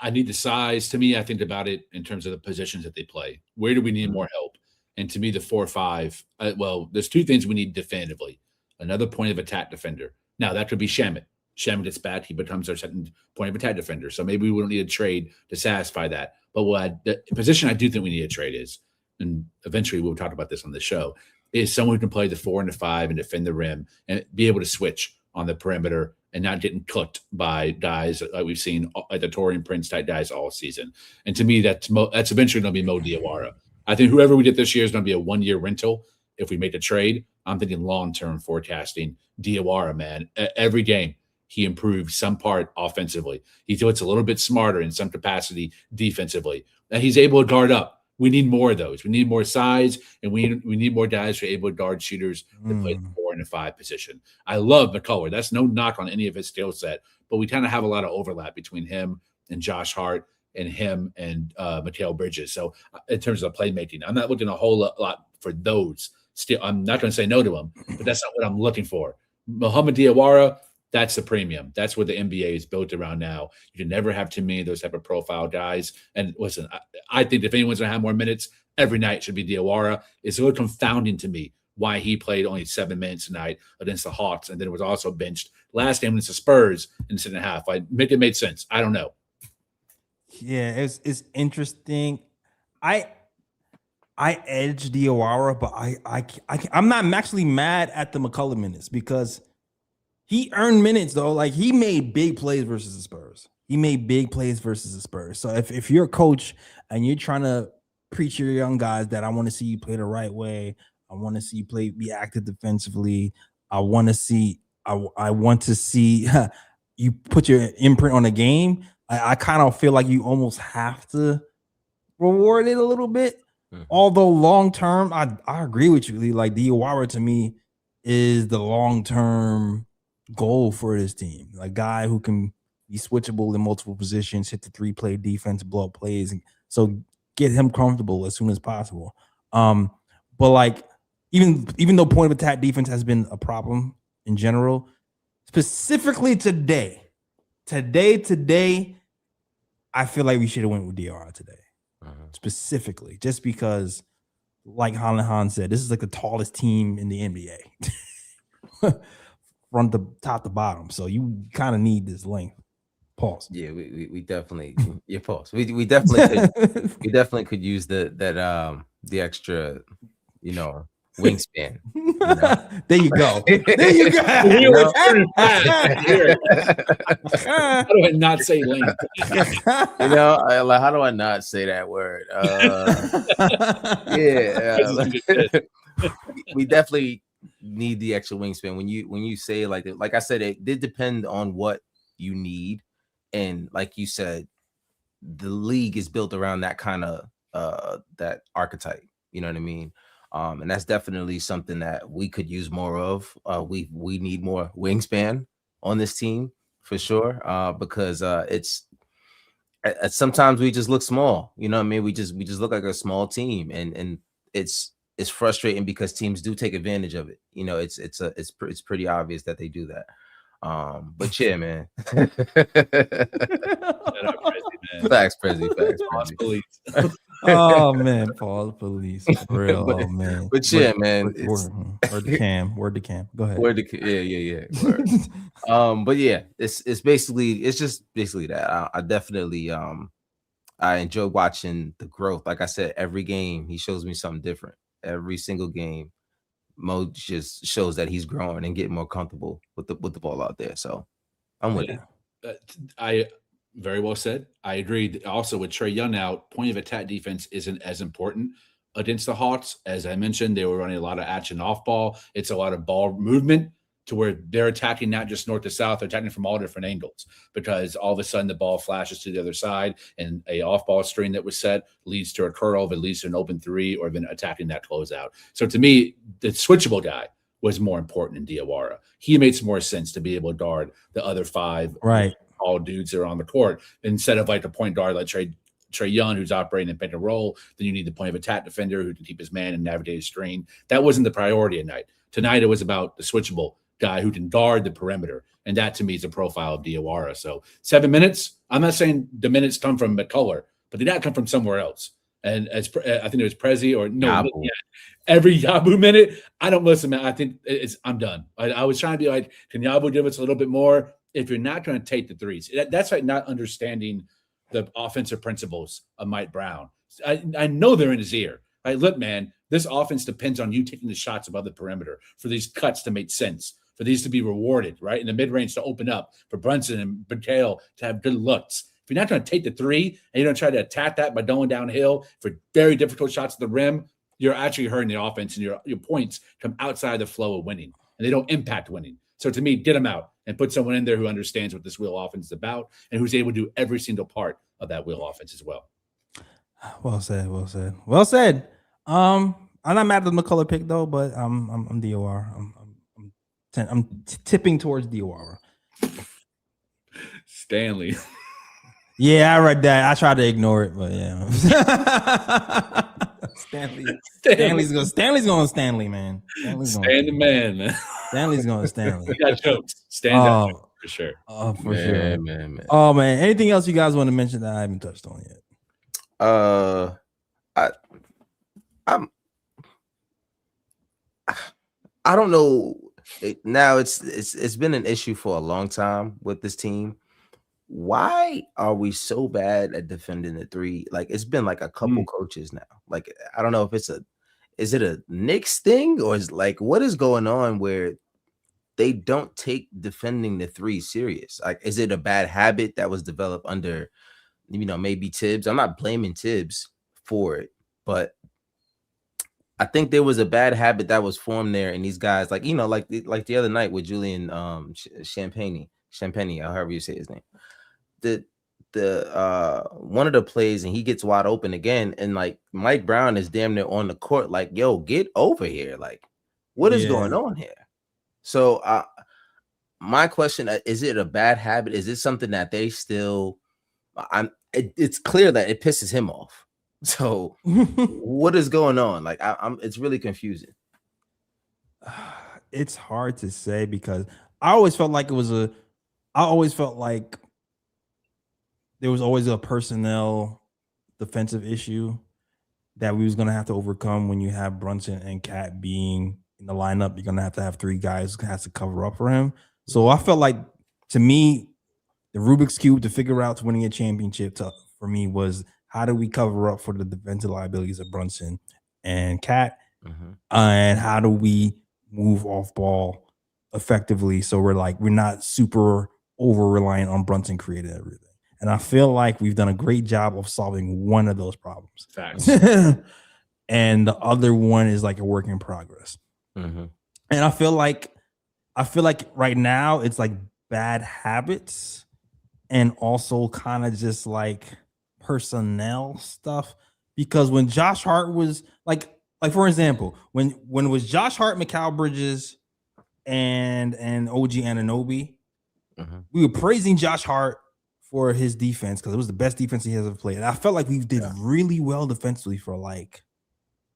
I need the size. To me, I think about it in terms of the positions that they play. Where do we need more help? And to me, the 4-5. Well, there's two things we need definitively. Another point of attack defender. Now that could be Shamet. Shamet gets back, he becomes our second point of attack defender. So maybe we don't need a trade to satisfy that. But the position I do think we need a trade is, and eventually we'll talk about this on the show, is someone who can play the 4 and the 5 and defend the rim and be able to switch on the perimeter and not getting cooked by guys like we've seen, like the Torian Prince type guys all season. And to me, that's eventually going to be Mo Diawara. I think whoever we get this year is going to be a 1-year rental. If we make a trade, I'm thinking long-term forecasting. Diawara, man, every game he improved some part offensively. He gets a little bit smarter in some capacity defensively. And he's able to guard up. We need more of those. We need more size, and we need more guys who are able to guard shooters that play the 4 and the 5 position. I love McCullough. That's no knock on any of his skill set, but we kind of have a lot of overlap between him and Josh Hart and him and Mikal Bridges. So in terms of playmaking, I'm not looking a whole lot for those. Still, I'm not going to say no to him, but that's not what I'm looking for. Mohamed Diawara, that's the premium. That's what the NBA is built around now. You can never have too many of those type of profile guys. And listen, I think if anyone's going to have more minutes, every night should be Diawara. It's a little confounding to me why he played only 7 minutes tonight against the Hawks, and then was also benched last game against the Spurs in the 6.5. It made sense. I don't know. Yeah, it's interesting. I edge Diawara, but I'm not actually mad at the McCullough minutes because he earned minutes though. Like he made big plays versus the Spurs. So if you're a coach and you're trying to preach your young guys that I want to see you play the right way, I want to see you be active defensively. I want to see you put your imprint on a game. I kind of feel like you almost have to reward it a little bit. Although long term, I agree with you, Lee. Like Diawara to me is the long term goal for this team. A guy who can be switchable in multiple positions, hit the 3-play defense, blow up plays, and so get him comfortable as soon as possible. But like even though point of attack defense has been a problem in general, specifically today, I feel like we should have went with DR today. Specifically, just because, like Han said, this is like the tallest team in the NBA, from the top to bottom. So you kind of need this length. Pause. Yeah, we definitely pause. We definitely could use the extra, wingspan. There you go. How do I not say length? How do I not say that word? We definitely need the extra wingspan. When you say like I said, it did depend on what you need, and like you said, the league is built around that kind of that archetype. You know what I mean? And that's definitely something that we could use more of. We need more wingspan on this team for sure. Because it's sometimes we just look small. You know what I mean? We just look like a small team, and it's frustrating because teams do take advantage of it. It's pretty obvious that they do that. But yeah, man. Facts, Prezi. Oh man, Paul, the police, for real. But, oh man, but yeah, man. Word to Cam. Go ahead. Yeah. Word. But yeah, it's just basically that. I definitely I enjoy watching the growth. Like I said, every game he shows me something different. Every single game, Mo just shows that he's growing and getting more comfortable with the ball out there. So I'm with it. I very well said. I agree. Also, with Trae Young out, point of attack defense isn't as important against the Hawks. As I mentioned, they were running a lot of action off ball. It's a lot of ball movement to where they're attacking not just north to south, they're attacking from all different angles, because all of a sudden the ball flashes to the other side and a off ball screen that was set leads to a curl, that leads to an open three, or then attacking that closeout. So to me, the switchable guy was more important in Diawara. He makes more sense to be able to guard the other 5 all dudes that are on the court, instead of like the point guard like Trae Young, who's operating in pick and roll. Then you need the point of attack defender who can keep his man and navigate his screen. That wasn't the priority at night. Tonight it was about the switchable guy who can guard the perimeter. And that to me is the profile of Diawara. So 7 minutes, I'm not saying the minutes come from McCullough, but they not come from somewhere else. And as I think it was Prezi or no, yeah, every Yabu minute, I don't listen, man. I think I'm done. I was trying to be like, can Yabu give us a little bit more? If you're not going to take the threes, that's like not understanding the offensive principles of Mike Brown. I know they're in his ear. Like, look, man, this offense depends on you taking the shots above the perimeter for these cuts to make sense, for these to be rewarded, right? In the mid-range to open up, for Brunson and Mikal to have good looks. If you're not going to take the three and you're going to try to attack that by going downhill for very difficult shots at the rim, you're actually hurting the offense, and your points come outside the flow of winning, and they don't impact winning. So to me, get them out and put someone in there who understands what this wheel offense is about and who's able to do every single part of that wheel offense as well. Well said. Well said. Well said. I'm not mad at the McCullough pick though, but I'm DOR. I'm tipping towards DOR. Stanley. Yeah, I read that. I tried to ignore it, but yeah. Stanley's going Stanley, man. Stanley, man. Stanley's going Stanley. He got jokes. Stands out for sure. Oh, for man, sure. Man. Oh man. Anything else you guys want to mention that I haven't touched on yet? I don't know. Now it's been an issue for a long time with this team. Why are we so bad at defending the three? Like, it's been like a couple coaches now. Like, I don't know if is it a Knicks thing, or is like, what is going on where they don't take defending the three serious? Like, is it a bad habit that was developed under, maybe Tibbs? I'm not blaming Tibbs for it, but I think there was a bad habit that was formed there, and these guys, like the other night with Julian Champagne, however you say his name, the one of the plays, and he gets wide open again, and like Mike Brown is damn near on the court, like, yo, get over here, like, what is going on here? So my question, is it a bad habit? Is it something that they still it's clear that it pisses him off? So what is going on? Like, it's really confusing. It's hard to say because I always felt like there was always a personnel defensive issue that we was going to have to overcome when you have Brunson and Cat being in the lineup. You're going to have three guys who has to cover up for him. So I felt like, to me, the Rubik's Cube to figure out to winning a championship for me was, how do we cover up for the defensive liabilities of Brunson and Cat? And how do we move off ball effectively so we're not super over reliant on Brunson creating everything? And I feel like we've done a great job of solving one of those problems. Facts. And the other one is like a work in progress. And I feel like right now it's like bad habits and also kind of just like personnel stuff, because when Josh Hart was like for example, when it was Josh Hart, Mikal Bridges, and OG Anunoby, we were praising Josh Hart for his defense because it was the best defense he has ever played. And I felt like we did really well defensively for like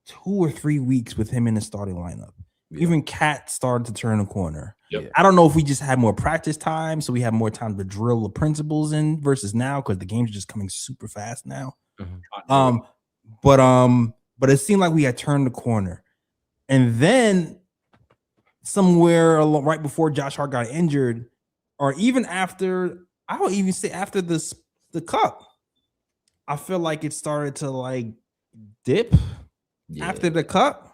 2 or 3 weeks with him in the starting lineup. Even Cat started to turn a corner. I don't know if we just had more practice time, so we have more time to drill the principles in versus now, because the games are just coming super fast now. But it seemed like we had turned the corner. And then somewhere right before Josh Hart got injured, or even after, I would even say after the cup, I feel like it started to like dip after the cup.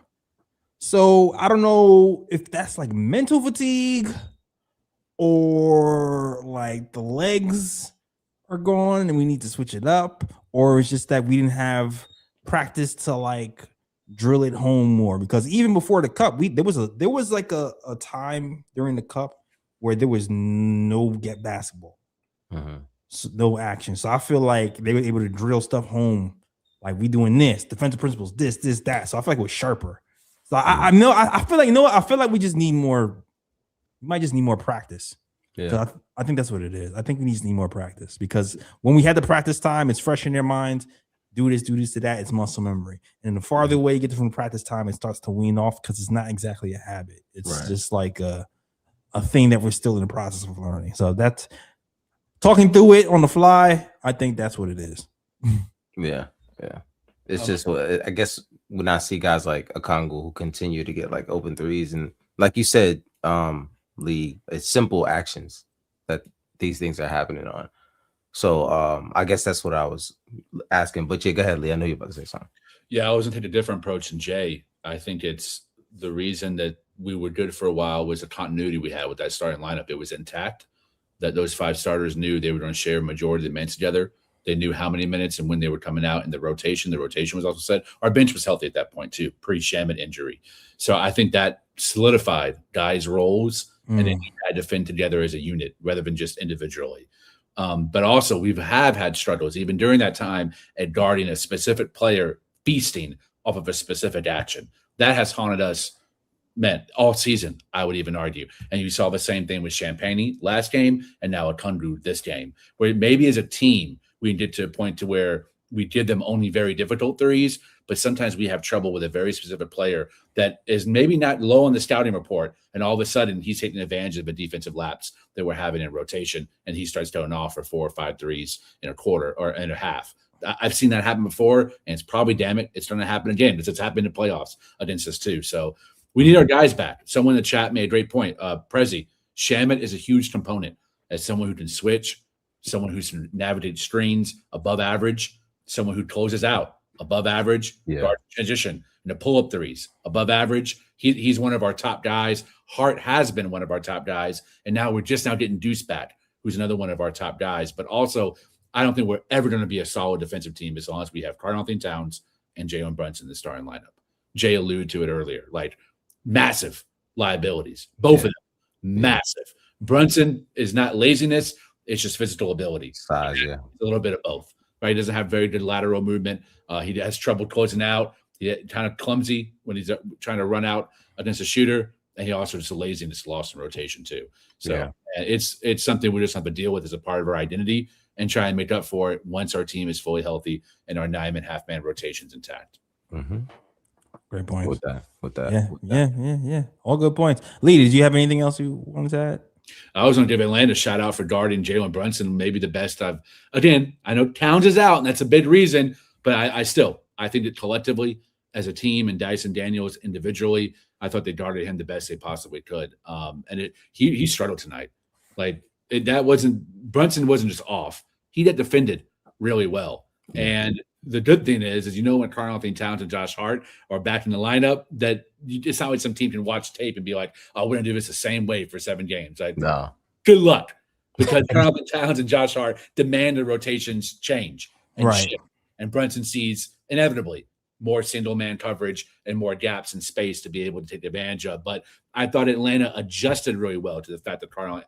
So I don't know if that's like mental fatigue or like the legs are gone and we need to switch it up, or it's just that we didn't have practice to like drill it home more. Because even before the cup, there was like a time during the cup where there was no get basketball, so no action. So I feel like they were able to drill stuff home, like we doing this defensive principles, this, that. So I feel like it was sharper. So I feel like, I feel like we just need more. We might just need more practice. So I think that's what it is. I think we just need more practice, because when we had the practice time, it's fresh in their minds. Do this to that. It's muscle memory. And the farther away you get from practice time, it starts to wean off because it's not exactly a habit. It's just like a thing that we're still in the process of learning. So that's talking through it on the fly. I think that's what it is. Yeah. It's just I guess when I see guys like Okongwu who continue to get like open threes, and like you said, Lee, it's simple actions that these things are happening on. So I guess that's what I was asking. But yeah, go ahead, Lee. I know you're about to say something. Yeah, I was gonna take a different approach than Jay. I think it's the reason that we were good for a while was the continuity we had with that starting lineup. It was intact. That those 5 starters knew they were going to share a majority of the minutes together. They knew how many minutes and when they were coming out in the rotation. The rotation was also set. Our bench was healthy at that point too, pre-Shamet injury. So I think that solidified guys' roles, and then you had to defend together as a unit rather than just individually. But also we have had struggles even during that time at guarding a specific player feasting off of a specific action. That has haunted us, man, all season, I would even argue. And you saw the same thing with Champagne last game and now Okongwu this game, where maybe as a team we get to a point to where we give them only very difficult threes, but sometimes we have trouble with a very specific player that is maybe not low on the scouting report, and all of a sudden he's taking advantage of the defensive lapse that we're having in rotation, and he starts going off for 4 or 5 threes in a quarter or in a half. I've seen that happen before, and it's probably, damn it, it's going to happen again because it's happened in the playoffs against us too. So we need our guys back. Someone in the chat made a great point. Prezi, Shamet is a huge component as someone who can switch, someone who can navigate screens above average, someone who closes out above average, guard transition, and the pull-up threes above average. He's one of our top guys. Hart has been one of our top guys, and now we're just now getting Deuce back, who's another one of our top guys. But also, I don't think we're ever going to be a solid defensive team as long as we have Karl-Anthony Towns and Jalen Brunson in the starting lineup. Jay alluded to it earlier, like massive liabilities, both of them, massive. Brunson is not laziness. It's just physical ability. Size, A little bit of both, right? He doesn't have very good lateral movement. He has trouble closing out. He's kind of clumsy when he's trying to run out against a shooter. And he also just a laziness lost in rotation too. So it's something we just have to deal with as a part of our identity and try and make up for it once our team is fully healthy and our 9-and-a-half-man rotation's intact. Great point. With that. Yeah. All good points. Lee, did you have anything else you wanted to add? I was going to give Atlanta a shout out for guarding Jalen Brunson, maybe the best I know Towns is out, and that's a big reason, but I think that collectively as a team and Dyson Daniels individually, I thought they guarded him the best they possibly could. And he struggled tonight. Brunson wasn't just off. He got defended really well. And the good thing is when Karl-Anthony Towns and Josh Hart are back in the lineup, that it's not like some team can watch tape and be like, oh, we're going to do this the same way for 7 games. No. Good luck. Because Karl-Anthony Towns and Josh Hart demand the rotations change and shift. And Brunson sees inevitably more single-man coverage and more gaps in space to be able to take advantage of. But I thought Atlanta adjusted really well to the fact that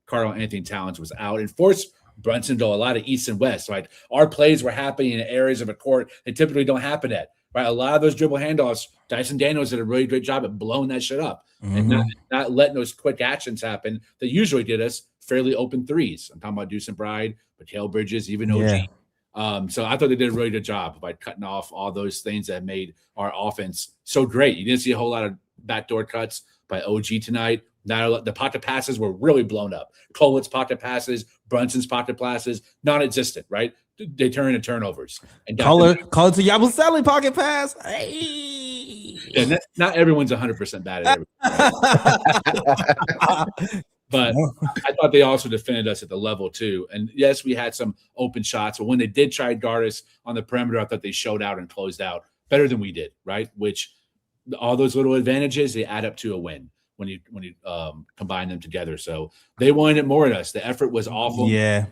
Karl-Anthony Towns was out and forced Brunson to a lot of east and west. Right, our plays were happening in areas of a court that typically don't happen at. Right, a lot of those dribble handoffs, Dyson Daniels did a really great job at blowing that shit up and not letting those quick actions happen that usually get us fairly open threes. I'm talking about Deuce and Bride, Mikal Bridges, even OG. So I thought they did a really good job by cutting off all those things that made our offense so great. You didn't see a whole lot of backdoor cuts by OG tonight. Now the pocket passes were really blown up. Colett's pocket passes, Brunson's pocket passes, non-existent, right? They turn into turnovers. And call it to Yabusele pocket pass. Hey. Yeah, not everyone's 100% bad at everything. But I thought they also defended us at the level too. And yes, we had some open shots, but when they did try to guard us on the perimeter, I thought they showed out and closed out better than we did, right? Which all those little advantages, they add up to a win when you combine them together. So they wanted it more at us. The effort was awful. Yeah.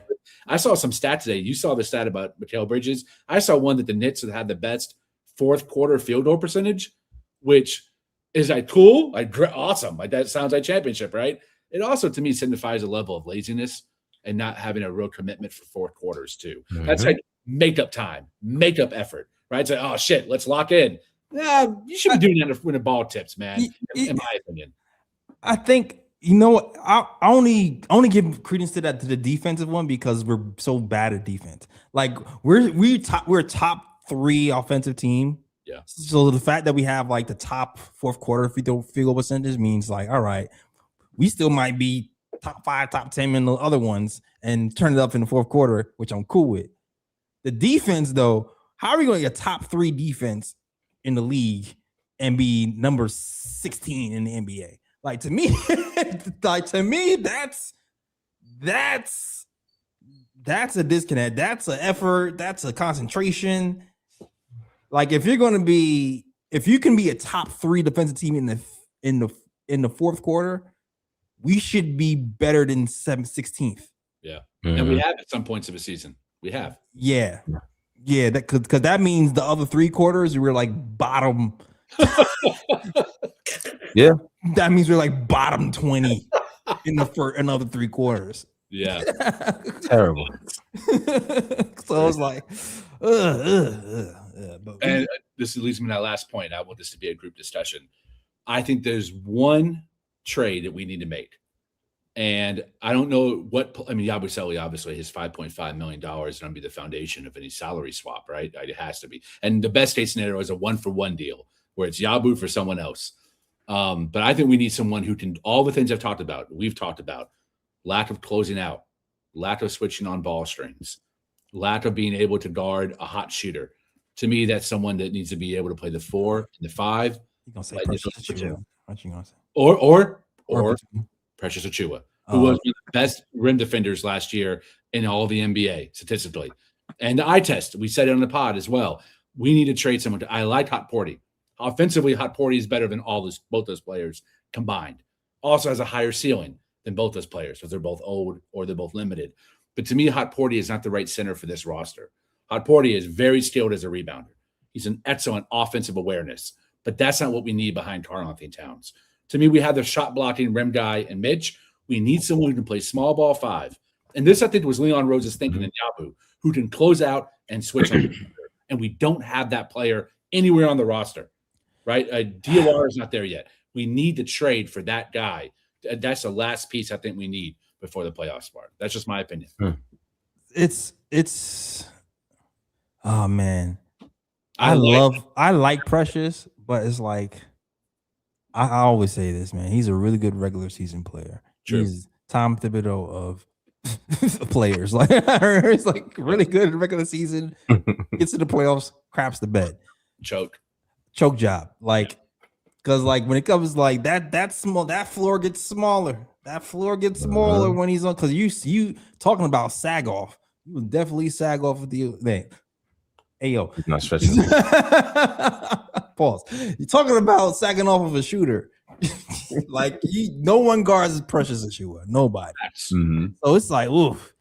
I saw some stats today. You saw the stat about Mikal Bridges. I saw one that the Knicks had the best fourth quarter field goal percentage, which is cool, awesome. That sounds like championship, right? It also to me signifies a level of laziness and not having a real commitment for fourth quarters too. That's like makeup time, makeup effort, right? It's like, oh shit, let's lock in. Yeah, you should be doing that when the ball tips, man. In my opinion. I think I only give credence to that to the defensive one because we're so bad at defense. Like we're a top 3 offensive team. Yeah. So the fact that we have like the top fourth quarter field goal percentage means like, all right, we still might be top 5, top 10 in the other ones and turn it up in the fourth quarter, which I'm cool with. The defense, though, how are we going to get top 3 defense in the league and be number 16 in the NBA? Like to me, that's a disconnect. That's an effort. That's a concentration. Like if you can be a top 3 defensive team in the fourth quarter, we should be better than 16th. Yeah, and we have at some points of a season. We have. Yeah, that because that means the other 3 quarters we were like bottom. Yeah, that means we're like bottom 20 in the another 3 quarters. Yeah, terrible. So I was like, and this leads me to that last point. I want this to be a group discussion. I think there's one trade that we need to make. And I don't know Yabusele, obviously, his $5.5 million is going to be the foundation of any salary swap, right? It has to be. And the best case scenario is a 1-for-1 deal where it's Yabu for someone else. But I think we need someone who can, all the things we've talked about, lack of closing out, lack of switching on ball strings, lack of being able to guard a hot shooter. To me, that's someone that needs to be able to play the 4 and the 5. You're going to say Precious Achiuwa. What you going to say? Or Precious Achiuwa, who was one of the best rim defenders last year in all the NBA statistically. And the eye test, we said it on the pod as well. We need to trade someone. I like Hot Porty. Offensively, Hot Porty is better than both those players combined. Also has a higher ceiling than both those players because they're both old or they're both limited. But to me, Hot Porty is not the right center for this roster. Hot Porty is very skilled as a rebounder. He's an excellent offensive awareness, but that's not what we need behind Karl-Anthony Towns. To me, we have the shot blocking rim guy and Mitch. We need someone who can play small ball 5. And this, I think, was Leon Rose's thinking in Yabu, who can close out and switch on the shooter. And we don't have that player anywhere on the roster, right? DOR is not there yet. We need to trade for that guy. That's the last piece I think we need before the playoffs start. That's just my opinion. It's oh man. I like Precious, but it's like I always say this, man. He's a really good regular season player. True. He's Tom Thibodeau of players. Like it's like really good in regular season. Gets to the playoffs, craps the bed. Choke job. Like because like when it comes like that small, that floor gets smaller. That floor gets smaller when he's on. Because you talking about sag off. You would definitely sag off with the thing. Hey yo, he's not stretching. Pause. You're talking about sagging off of a shooter. Like no one guards Precious Achiuwa. Nobody. Mm-hmm. So it's like, oof.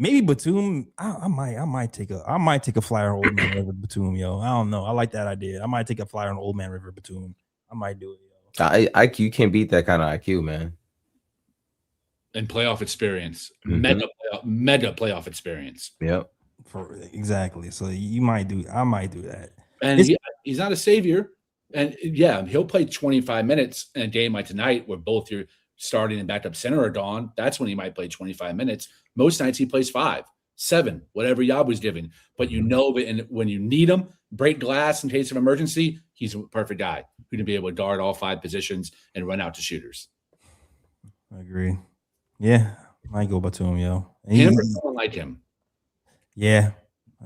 Maybe Batum. I might take a flyer on Old Man River Batum, yo. I don't know. I like that idea. I might take a flyer on Old Man River Batum. I might do it, yo. IQ can't beat that kind of IQ, man. And playoff experience, mega playoff experience. Yep. Exactly. So I might do that. And he's not a savior. And yeah, he'll play 25 minutes in a game like tonight where both your starting and backup center are gone. That's when he might play 25 minutes. Most nights he plays 5, 7, whatever Yabu's giving. But you know that when you need him, break glass in case of emergency, he's a perfect guy who can be able to guard all 5 positions and run out to shooters. I agree. Yeah, might go Batum, yo. Him or someone like him. Yeah,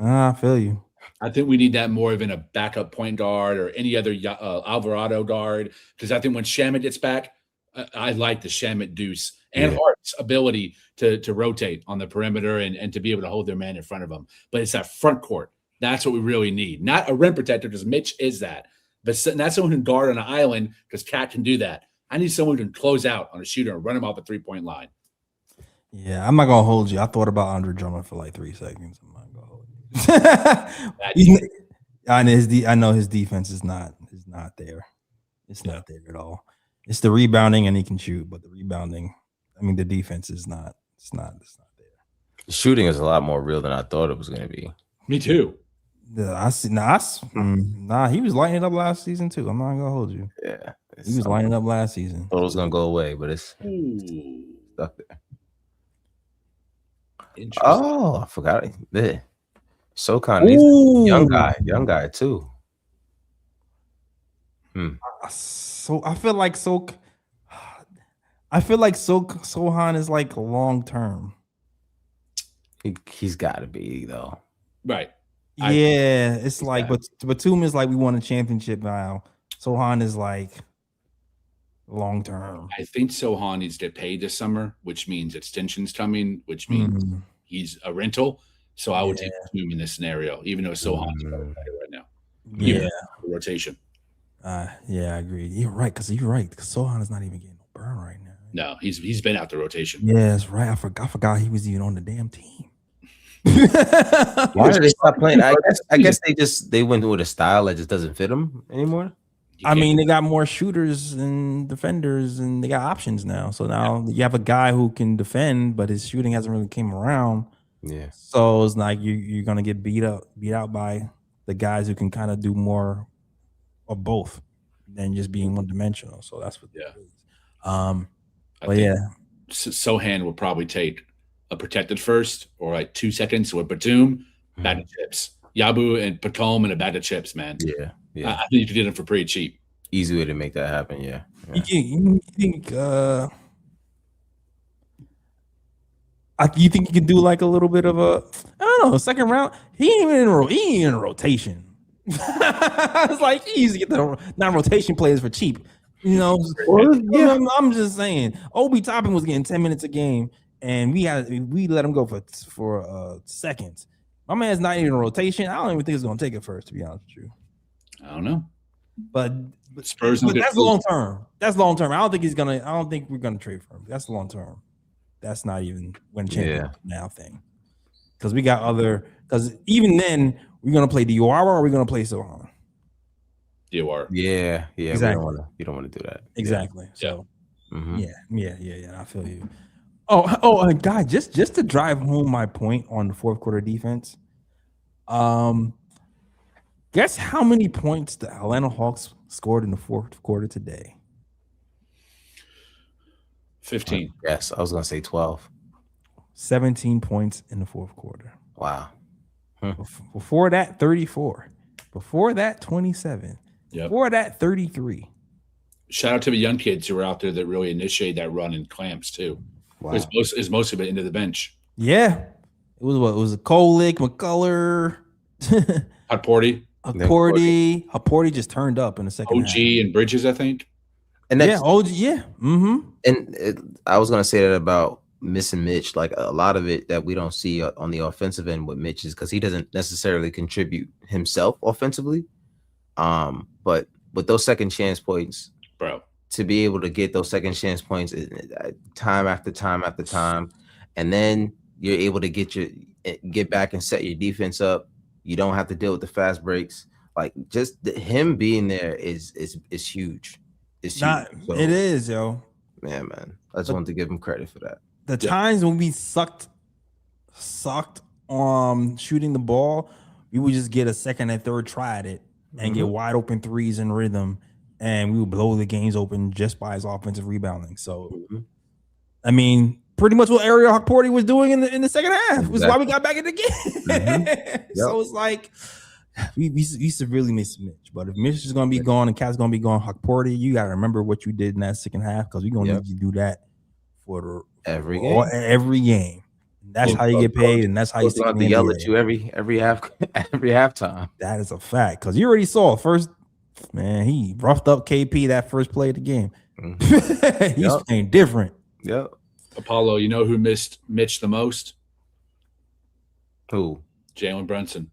I feel you. I think we need that more than a backup point guard or any other Alvarado guard. Because I think when Shamet gets back, I like the Shamet Deuce and Hart's ability to rotate on the perimeter and to be able to hold their man in front of them. But it's that front court. That's what we really need. Not a rim protector because Mitch is that. But not someone who can guard on an island because Cat can do that. I need someone who can close out on a shooter and run him off the 3-point line. Yeah, I'm not gonna hold you. I thought about Andre Drummond for like 3 seconds. I'm not gonna hold you. I know his defense is not there. It's not there at all. It's the rebounding and he can shoot, but the rebounding, the defense is not. It's not there. The shooting is a lot more real than I thought it was going to be. Me too. I see. Nah, he was lighting it up last season too. I'm not gonna hold you. Yeah, he was lighting up last season. Thought it was gonna go away, but it's stuck there. Oh, I forgot. Yeah. SoCon, young guy too. So I feel like I feel like Sohan is like long term. He's got to be though. Right. Yeah, it's like, got but Batum is like we won a championship now. Sohan is like long term. I think Sohan needs to get paid this summer, which means extension's coming, which means he's a rental. So I would take Batum in this scenario, even though Sohan's better right now. Yeah, rotation. Yeah, I agree. You're right, because Sohan is not even getting no burn right now. No, he's been out the rotation. Yeah, that's right. I forgot he was even on the damn team. Why did they stop playing? I guess they went with a style that just doesn't fit them anymore. I mean, they got more shooters and defenders, and they got options now. So now you have a guy who can defend, but his shooting hasn't really came around. Yeah. So it's like you're gonna get beat out by the guys who can kind of do more of both than just being one dimensional. So that's what. But yeah, Sohan will probably take a protected first or like 2 seconds with Batum, bag of chips. Yabu and Batum and a bag of chips, man. Yeah. I think you could get them for pretty cheap. Easy way to make that happen. Yeah. You think you can do like a little bit of a, I don't know, second round? He ain't even in a rotation. It's like he used to get the non-rotation players for cheap. You know, I'm just saying. Obi Toppin was getting 10 minutes a game, and we let him go for seconds. My man's not even in a rotation. I don't even think it's gonna take it first, to be honest with you. I don't know, but Spurs. But that's long term. That's long term. I don't think we're gonna trade for him. That's long term. That's not even win championship now thing. Because we got because even then we're gonna play Diawara or we're gonna play Sohan. Diawara. Yeah. Exactly. You don't want to do that. Exactly. Yeah. So yeah. I feel you. Oh, guy, just to drive home my point on the fourth quarter defense. Guess how many points the Atlanta Hawks scored in the fourth quarter today? 15. Yes, I was gonna say 12. 17 points in the fourth quarter. Wow. Before that, 34. Before that, 27. Yep. Before that, 33. Shout out to the young kids who were out there that really initiated that run in clamps too. Wow. It's most of it into the bench. Yeah. It was what? It was a Kolick, McCullough, Haporti just turned up in the second half. and Bridges, I think. And that's, OG, yeah. Mm-hmm. And I was gonna say that about missing Mitch. Like a lot of it that we don't see on the offensive end with Mitch is because he doesn't necessarily contribute himself offensively. But with those second chance points, bro, to be able to get those second chance points time after time after time, and then you're able to get back and set your defense up. You don't have to deal with the fast breaks. Like just him being there is huge. It's huge. So, it is, yo. Man. I just wanted to give him credit for that. The times when we sucked on shooting the ball, we would just get a second and third try at it and get wide open threes in rhythm, and we would blow the games open just by his offensive rebounding. So, I mean, pretty much what Ariel Haporti was doing in the second half was why we got back in the game. So it's like we used to really miss Mitch, but if Mitch is gonna be gone and Cat's gonna be gone, Haporti, you gotta remember what you did in that second half because we're gonna need you to do that for every game. That's how you get paid, and that's how you have to yell at you every halftime. That is a fact because you already saw first. Man, he roughed up KP that first play of the game. He's playing different. Yep. Apollo, you know who missed Mitch the most? Who? Jalen Brunson.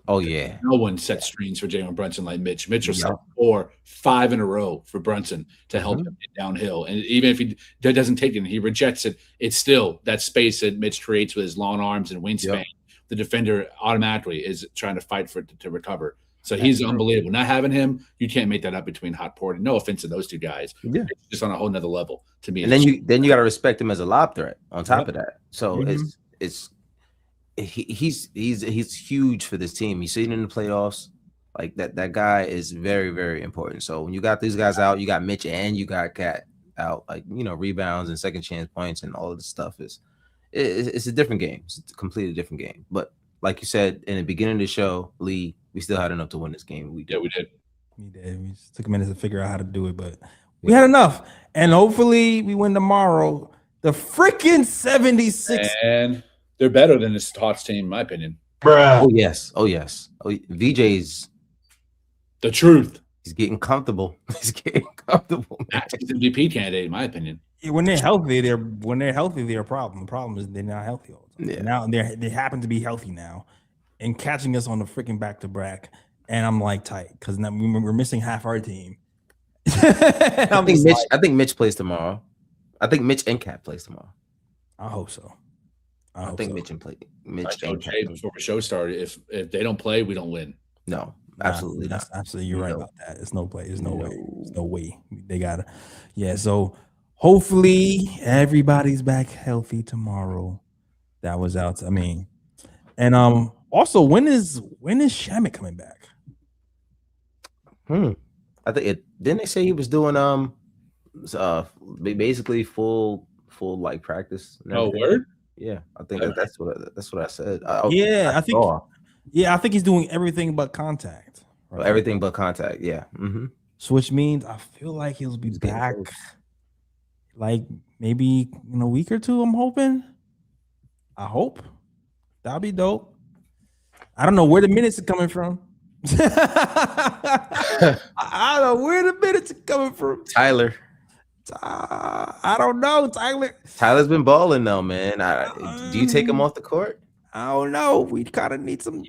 Oh, yeah. No one set screens for Jalen Brunson like Mitch. Mitch was 4-5 in a row for Brunson to help him get downhill. And even if he doesn't take it and he rejects it, it's still that space that Mitch creates with his long arms and wingspan. The defender automatically is trying to fight for it to recover. So he's unbelievable. Not having him, you can't make that up between Hotport. No offense to those two guys. Yeah. It's just on a whole nother level to me. And then you got to respect him as a lob threat on top of that. So he's huge for this team. You see it in the playoffs. Like that guy is very, very important. So when you got these guys out, you got Mitch and you got Cat out, like, you know, rebounds and second chance points and all of this stuff it's a different game. It's a completely different game. But like you said in the beginning of the show, Lee, we still had enough to win this game. We did. We did. We just took a minute to figure out how to do it, but We had enough. And hopefully we win tomorrow. The freaking 76. And they're better than this Hawks team, in my opinion. Oh yes. Oh yes. Oh, VJ's The truth. he's getting comfortable. He's getting comfortable. Man. That's the MVP candidate, in my opinion. When they're healthy, they're a problem. The problem is they're not healthy all the time. Yeah. Now they happen to be healthy now and catching us on the freaking back-to-back. And I'm like tight because now we're missing half our team. I think Mitch plays tomorrow. I think Mitch and Cat plays tomorrow. I hope so. I think Mitch and told Cat. Jay before the show started, if they don't play, we don't win. No, absolutely not. Absolutely, you're right about that. There's no play. There's no way. There's no way. They gotta. Yeah. So hopefully everybody's back healthy tomorrow. That was out. I mean, and also when is Shamit coming back? I think it didn't they say he was doing basically full like practice. Oh, word? Yeah, I think that's what I said. I think he's doing everything but contact. Right? Everything but contact. Yeah. Mm-hmm. So which means I feel like he'll be back, like maybe in a week or two. I'm hoping. I hope that'll be dope. I don't know where the minutes are coming from. I don't know where the minutes are coming from. Tyler. I don't know, Tyler. Tyler's been balling though, man. Do you take him off the court? I don't know. We kind of need some.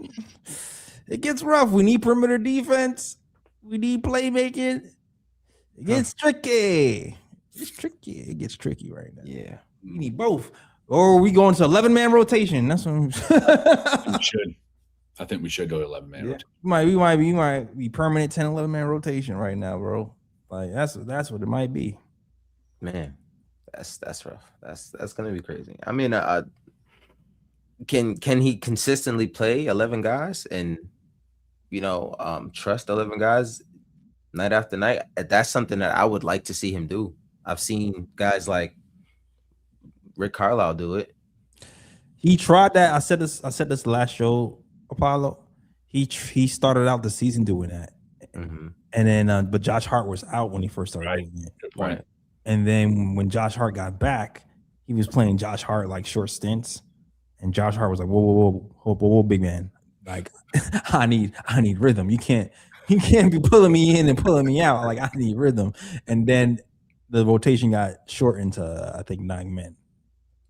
It gets rough. We need perimeter defense. We need playmaking. It gets tricky. It's tricky. It gets tricky right now. Yeah. We need both. Or we go into 11-man rotation. That's what we should. I think we should go to 11-man rotation. We might be permanent 10, 11-man rotation right now, bro. Like that's what it might be. Man, that's rough. That's gonna be crazy. I mean, can he consistently play 11 guys and trust 11 guys night after night? That's something that I would like to see him do. I've seen guys like Rick Carlisle do it. He tried that. I said this last show, Apollo. He started out the season doing that, and then but Josh Hart was out when he first started doing it. Good point. And then when Josh Hart got back, he was playing Josh Hart like short stints, and Josh Hart was like, "Whoa, big man! Like, I need rhythm. You can't be pulling me in and pulling me out. Like, I need rhythm." And then the rotation got shortened to I think 9 men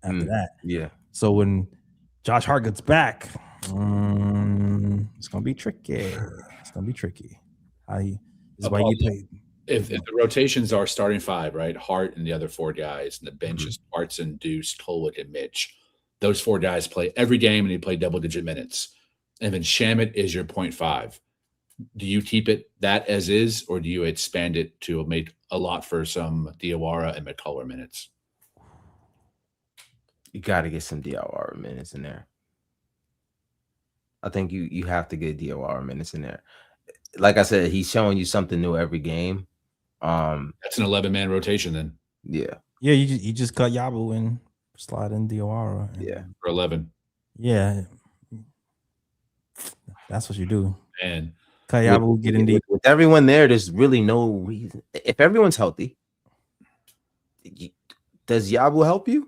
after that. Yeah. So when Josh Hart gets back, it's gonna be tricky. It's gonna be tricky. Why you play. If the rotations are starting 5, right? Hart and the other 4 guys, and the bench is Hartson, Deuce, Tolwood, and Mitch. Those 4 guys play every game and they play double-digit minutes. And then Shamit is your 0.5. Do you keep it that as is, or do you expand it to make a lot for some Diawara and McCullough minutes? You got to get some Diawara minutes in there. I think you have to get Diawara minutes in there. Like I said, he's showing you something new every game. That's an 11-man rotation then. Yeah. Yeah, you just cut Yabu and slide in Diawara. Yeah. For 11. Yeah. That's what you do. And cut Yabu, get in deep. With everyone there, there's really no reason. If everyone's healthy, does Yabu help you?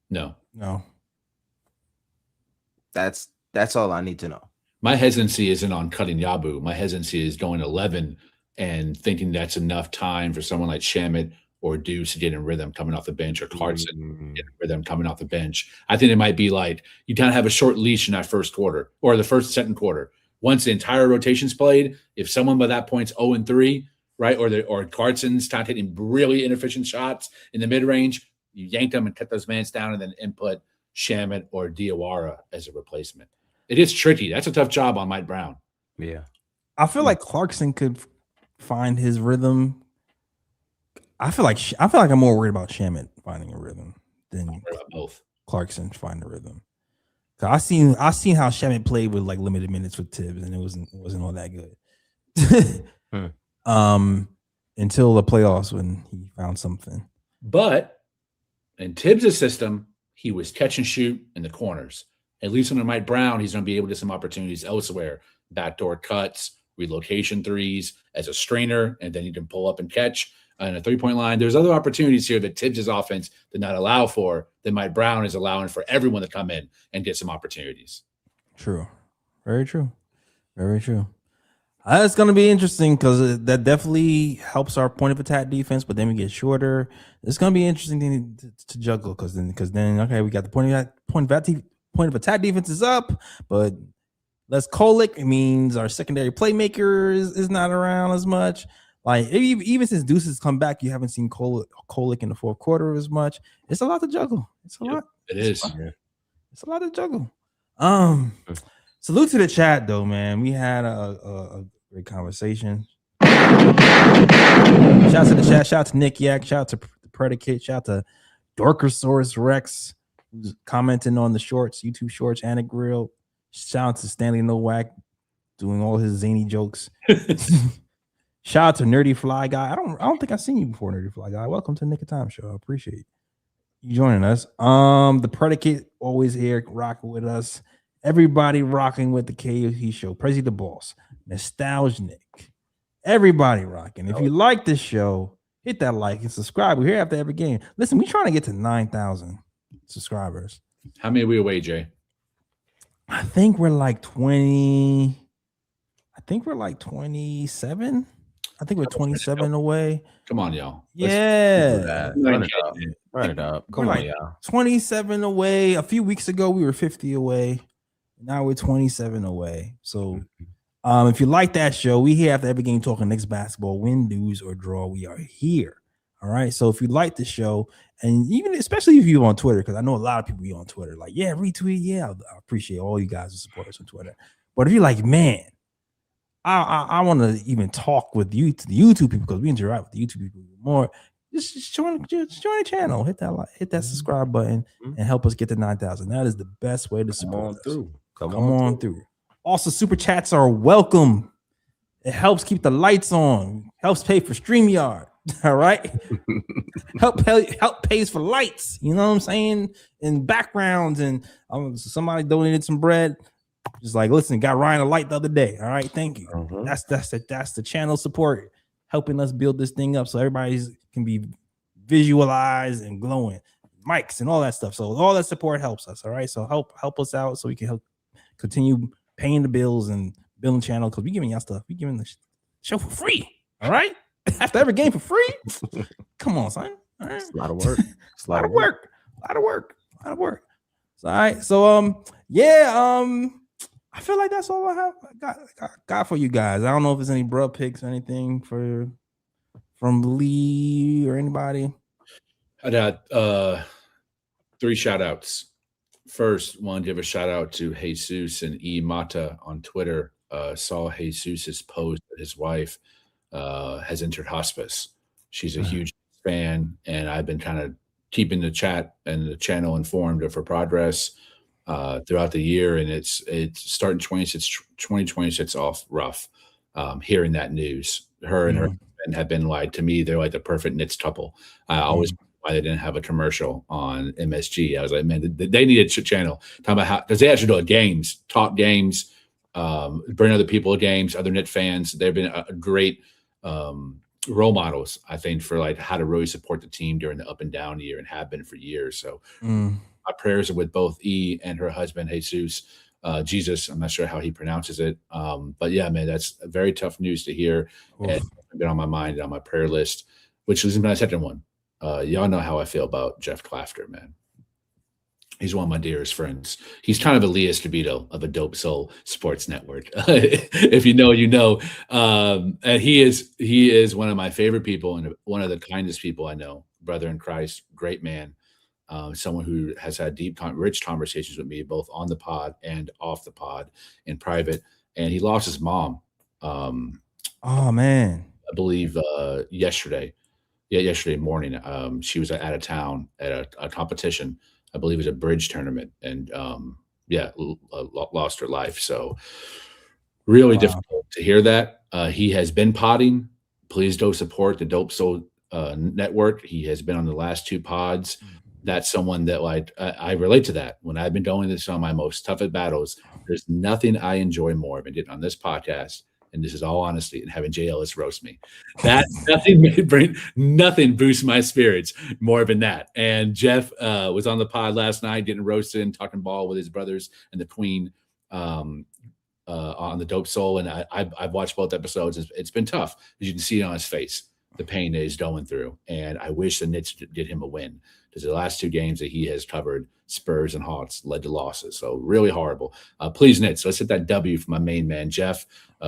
No. That's all I need to know. My hesitancy isn't on cutting Yabu. My hesitancy is going 11 and thinking that's enough time for someone like Shamit or Deuce to get in rhythm coming off the bench, or Clarkson get in rhythm coming off the bench. I think it might be like you kind of have a short leash in that first quarter or the second quarter. Once the entire rotation's played, if someone by that point's 0-3, right, or Clarkson's not hitting really inefficient shots in the mid-range, you yank them and cut those mans down and then input Shamit or Diawara as a replacement. It is tricky. That's a tough job on Mike Brown. Yeah. I feel like Clarkson could find his rhythm. I feel like I'm more worried about Shamit finding a rhythm than both. Clarkson finding a rhythm. I seen how Shamit played with like limited minutes with Tibbs, and it wasn't all that good. Until the playoffs when he found something. But in Tibbs' system, he was catch and shoot in the corners. At least under Mike Brown, he's going to be able to get some opportunities elsewhere. Backdoor cuts, relocation threes as a strainer, and then he can pull up and catch. and a 3-point line. There's other opportunities here that Tibbs' offense did not allow for that Mike Brown is allowing for everyone to come in and get some opportunities. True. Very true. Very true. It's going to be interesting because that definitely helps our point of attack defense, but then we get shorter. It's going to be interesting to juggle because then okay, we got the point of attack defense is up, but less Kolick. It means our secondary playmaker is not around as much. Like even since Deuces come back, you haven't seen Kolick in the fourth quarter as much. It's a lot to juggle. It's a lot. It is. It's a lot to juggle. Salute to the chat though, man. We had a great conversation. Shout out to the chat. Shout out to Nick Yak. Shout out to the Predicate. Shout out to Dorkosaurus Rex, who's commenting on the shorts, YouTube shorts, and a grill. Shout out to Stanley Nowak doing all his zany jokes. Shout out to Nerdy Fly Guy. I don't think I've seen you before, Nerdy Fly Guy. Welcome to the Nick of Time show. I appreciate you joining us. The Predicate always here rocking with us. Everybody rocking with the KOT show. Prezi the Boss, Nostalgic. Everybody rocking. If you like this show, hit that like and subscribe. We're here after every game. Listen, we're trying to get to 9,000 subscribers. How many are we away, Jay? I think we're like 20. I think we're like 27. I think we're 27 away. Come on, y'all. Yeah. Run it up. Come on, y'all. 27 away. A few weeks ago, we were 50 away. Now we're 27 away. So if you like that show, we here after every game talking Knicks basketball, win, lose, or draw. We are here. All right. So if you like the show, and even especially if you're on Twitter, because I know a lot of people be on Twitter, like, yeah, retweet. Yeah, I appreciate all you guys who support us on Twitter. But if you're like, man, I want to even talk with you to the YouTube people because we interact with the YouTube people more. Just join the channel. Hit that like, hit that subscribe button, and help us get to 9,000. That is the best way to support us. Come on through. Also, super chats are welcome. It helps keep the lights on. Helps pay for StreamYard. All right. help pays for lights. You know what I'm saying? And backgrounds. And somebody donated some bread. Just like, listen, got Ryan a light the other day. All right, thank you. That's the channel support, helping us build this thing up so everybody can be visualized and glowing, mics and all that stuff. So all that support helps us. All right, so help us out so we can help continue paying the bills and building channel because we giving y'all stuff. We giving the show for free. All right, after every game for free. Come on, son. All right. It's a lot of work. It's a lot of work. A lot of work. So, all right. So yeah. I feel like that's all I got for you guys. I don't know if there's any bruh picks or anything from Lee or anybody. I got 3 shout outs. First, want to give a shout out to Jesus and E Mata on Twitter. Saw Jesus's post that his wife has entered hospice. She's a huge fan, and I've been kind of keeping the chat and the channel informed of her progress throughout the year, and it's starting 2026 off rough. Hearing that news, her and her husband have been like, to me, they're like the perfect Knicks couple. I always wondered why they didn't have a commercial on MSG. I was like, man, they need a channel talking about how, because they actually do games, talk games, bring other people to games, other Knicks fans. They've been a great role models, I think, for like how to really support the team during the up and down year, and have been for years. So my prayers are with both E and her husband, Jesus. Jesus, I'm not sure how he pronounces it. But yeah, man, that's very tough news to hear. And it's been on my mind, on my prayer list, which leads me to my second one. Y'all know how I feel about Jeff Clafter, man. He's one of my dearest friends. He's kind of Elias DeVito of a Dope Soul Sports Network. If you know, you know. And he is one of my favorite people and one of the kindest people I know. Brother in Christ, great man. Someone who has had deep, rich conversations with me, both on the pod and off the pod in private. And he lost his mom. Oh man, I believe yesterday morning. She was out of town at a competition. I believe it was a bridge tournament, and lost her life. So really difficult to hear that. He has been potting. Please go support the Dope Soul Network. He has been on the last 2 pods. That's someone that like I relate to that. When I've been going this on my most toughest battles, there's nothing I enjoy more than getting on this podcast and this is all honesty, and having Jay Ellis roast me. That nothing boosts my spirits more than that. And Jeff was on the pod last night, getting roasted and talking ball with his brothers and the Queen on the Dope Soul. And I've watched both episodes. It's been tough, as you can see it on his face, the pain that he's going through. And I wish the Knicks did him a win, because the last 2 games that he has covered, Spurs and Hawks, led to losses. So really horrible. Please, Knicks, let's hit that W for my main man, Jeff.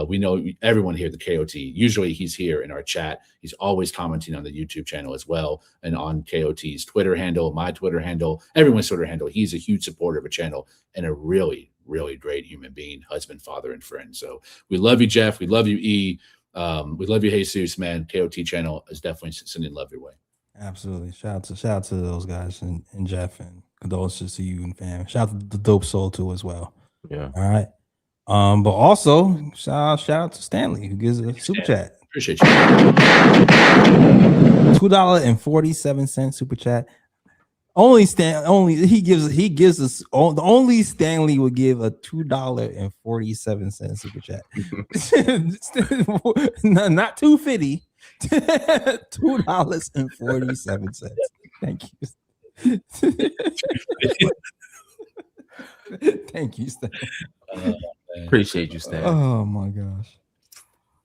We know everyone here at the KOT. Usually he's here in our chat. He's always commenting on the YouTube channel as well, and on KOT's Twitter handle, my Twitter handle, everyone's Twitter handle. He's a huge supporter of a channel and a really, really great human being, husband, father, and friend. So we love you, Jeff. We love you, E. We love you, Jesus, man. KOT channel is definitely sending love your way. Absolutely. Shout out to those guys and Jeff, and condolences to you and fam. Shout out to the Dope Soul too as well. Yeah. All right. But also shout out to Stanley, who gives a super chat. Appreciate you. $2.47 super chat. Only he gives us only Stanley would give a $2.47 super chat. Not $2.50. $2.47. Thank you. Thank you, Stan. Appreciate you, Stan. Oh my gosh.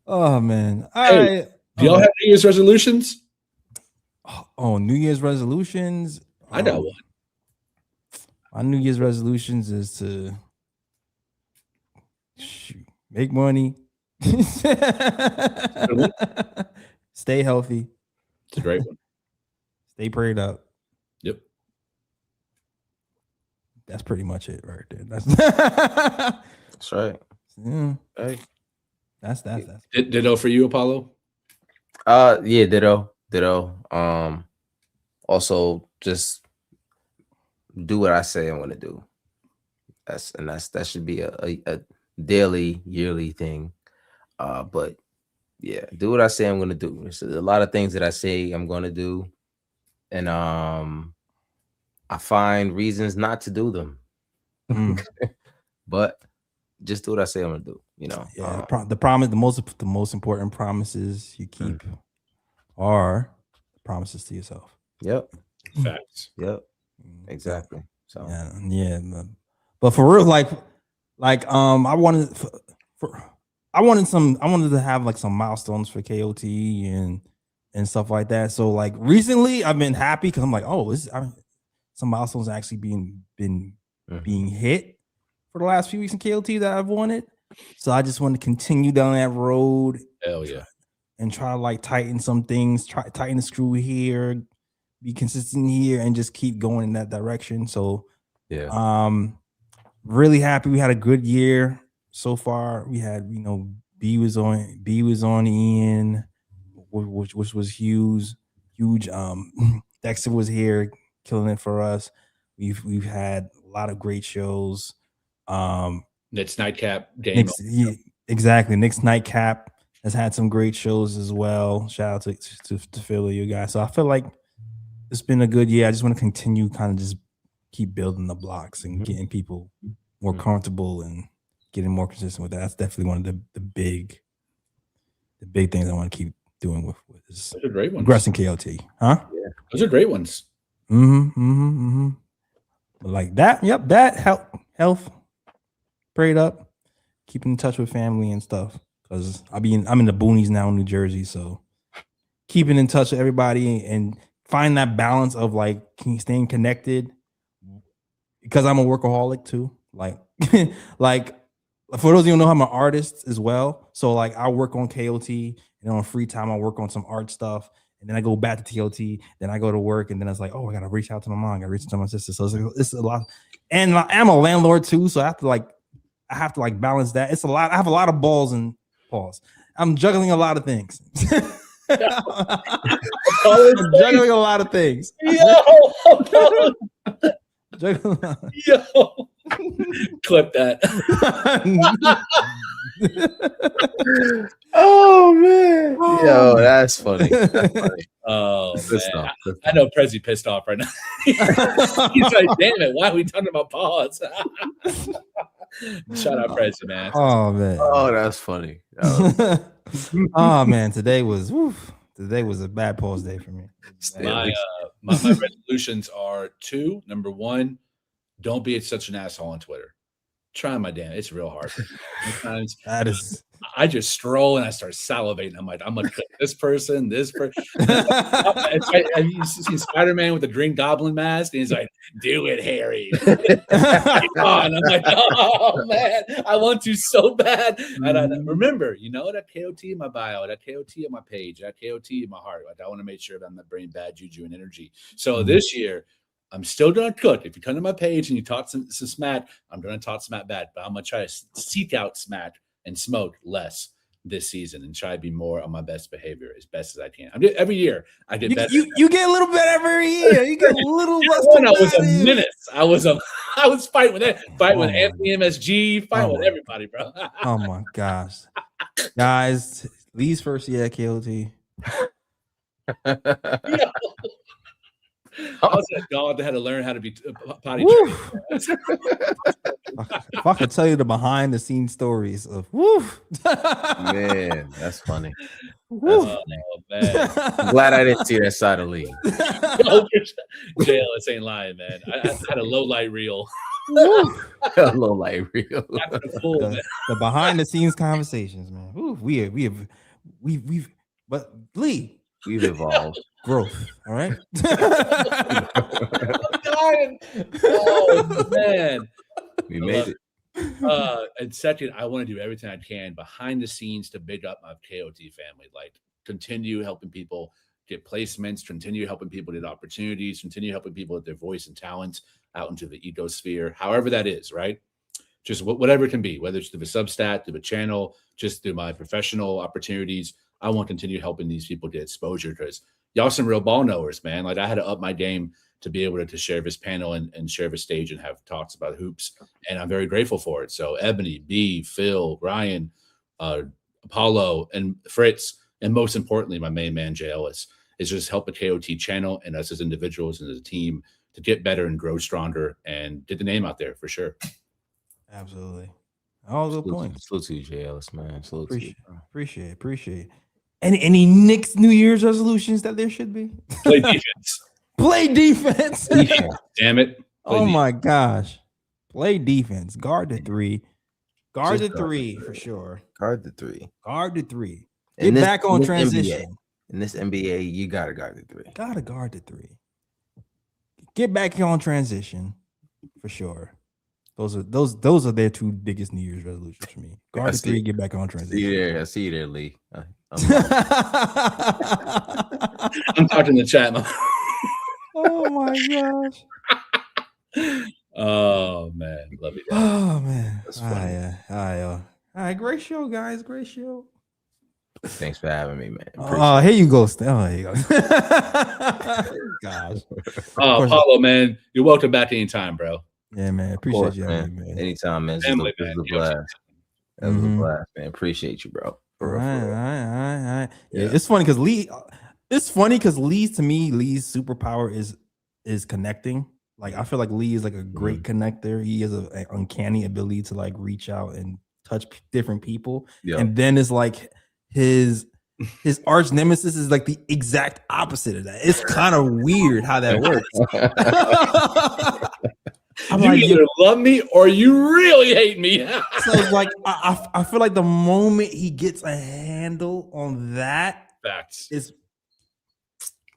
Oh man. Hey, do y'all have New Year's resolutions? Oh, New Year's resolutions. I got one. My New Year's resolutions is to make money, stay healthy. It's a great one. Stay prayed up. Yep. That's pretty much it right there. That's right. Yeah. Right. That's Ditto for you, Apollo. Yeah, ditto. Also, just do what I say I'm going to do. That should be a daily, yearly thing. But yeah, do what I say I'm going to do. There's a lot of things that I say I'm going to do, and I find reasons not to do them. But just do what I say I'm going to do. You know. Yeah. The most important promises you keep are promises to yourself. Yep. Facts. Yep. Exactly. So yeah. But for real, I wanted to have like some milestones for KOT and stuff like that. So like recently, I've been happy because I'm like, some milestones actually being hit for the last few weeks in KOT that I've wanted. So I just want to continue down that road. Hell yeah. And try to like tighten some things, tighten the screw here, be consistent here, and just keep going in that direction. So yeah, really happy. We had a good year so far. We had, B was on Ian, which was huge. Dexter was here killing it for us. We've had a lot of great shows. Knicks Nightcap game. Exactly. Knicks Nightcap has had some great shows as well. Shout out to Philly, you guys. So I feel like it's been a good year. I just want to continue kind of just keep building the blocks and getting people more comfortable and getting more consistent with that. That's definitely one of the big things I want to keep doing with this. Those are great ones. Progressing KOT. Huh? Yeah. Those are great ones. But like that, yep, that health, prayed up, keeping in touch with family and stuff. Because I'm in the boonies now in New Jersey, so keeping in touch with everybody and find that balance of like staying connected. Because I'm a workaholic too. Like for those of you who know, I'm an artist as well. So like I work on KOT, and on free time I work on some art stuff, and then I go back to KOT, then I go to work, and then it's like, I gotta reach out to my mom, I gotta reach out to my sister. So it's a lot, and I'm a landlord too, so I have to balance that. It's a lot. I have a lot of balls and pause. I'm juggling a lot of things. I'm juggling a lot of things. Yo, clip that. Oh man, yo, that's funny. Oh man, I know Prezi pissed off right now. He's like, damn it, why are we talking about pause? Shout out Prezi, man. Oh man. Oh, that's funny. Oh man, today was a bad pause day for me. My resolutions are 2. Number 1, don't be such an asshole on Twitter. Try my damn, it's real hard. Sometimes That is I just stroll and I start salivating. I'm like, I'm gonna click this person. It's like, have you seen Spider-Man with the Green Goblin mask? And he's like, "Do it, Harry." Come on. I'm like, oh man, I want to so bad. And I remember, that KOT in my bio, that KOT on my page, that KOT in my heart. Like, I want to make sure that I'm not bringing bad juju and energy. So this year, I'm still gonna cook. If you come to my page and you talk some smack, I'm gonna talk smack bad, but I'm gonna try to seek out smack and smoke less this season and try to be more on my best behavior as best as I can. Every year I get better. You get a little better every year. You get a little less. I was a menace. I was fighting with it. Fighting with Anthony MSG. Fighting with everybody, bro. Oh my gosh, guys! Lee's first year at KOT. I was a dog that had to learn how to be potty trained. If I could tell you the behind the scenes stories of Man, that's funny. Oh man. I'm glad I didn't see that side of Lee. JLS ain't lying, man. I had a low light reel. A low light reel. The behind the scenes conversations, man. We've but Lee, we've evolved. Growth, all right. I'm dying. Oh man, we made it. And second, I want to do everything I can behind the scenes to big up my KOT family. Like, continue helping people get placements, continue helping people get opportunities, continue helping people with their voice and talent out into the ecosphere, however that is, right? Just whatever it can be, whether it's through the Substat, through the channel, just through my professional opportunities. I want to continue helping these people get exposure because y'all some real ball knowers, man. Like, I had to up my game to be able to share this panel and share this stage and have talks about hoops. And I'm very grateful for it. So Ebony, B, Phil, Ryan, Apollo, and Fritz, and most importantly, my main man, Jay Ellis, is just help the KOT channel and us as individuals and as a team to get better and grow stronger and get the name out there for sure. Absolutely. All good points. Salute to you, Jay Ellis, man. Salute to you. Appreciate it. Any Knicks New Year's resolutions that there should be? Play defense. Play defense. Damn it. My gosh. Play defense. Guard the 3. Guard the 3 for sure. Guard the 3. Guard the 3. Get back on transition. In this NBA, you gotta guard the 3. Gotta guard the 3. Get back on transition for sure. Those are their 2 biggest New Year's resolutions for me. Guard the 3, get back on transition. I see you there, Lee. I'm talking to the chat. Oh my gosh. Oh man, love you guys. Oh man. That's funny. All right, great show, guys. Great show. Thanks for having me, man. Oh, here you go. Oh, here you go. Gosh. Oh, Apollo, man, you're welcome back anytime, bro. Yeah, man. Appreciate you, man. Anytime, man. Family, This man. was a blast. That was a blast, man. Appreciate you, bro. All right. Yeah, it's funny because Lee. To me, Lee's superpower is connecting. Like, I feel like Lee is like a great connector. He has an uncanny ability to like reach out and touch different people. Yeah. And then it's like his arch nemesis is like the exact opposite of that. It's kind of weird how that works. I'm you either love me or you really hate me. So it's like I feel like the moment he gets a handle on that, facts is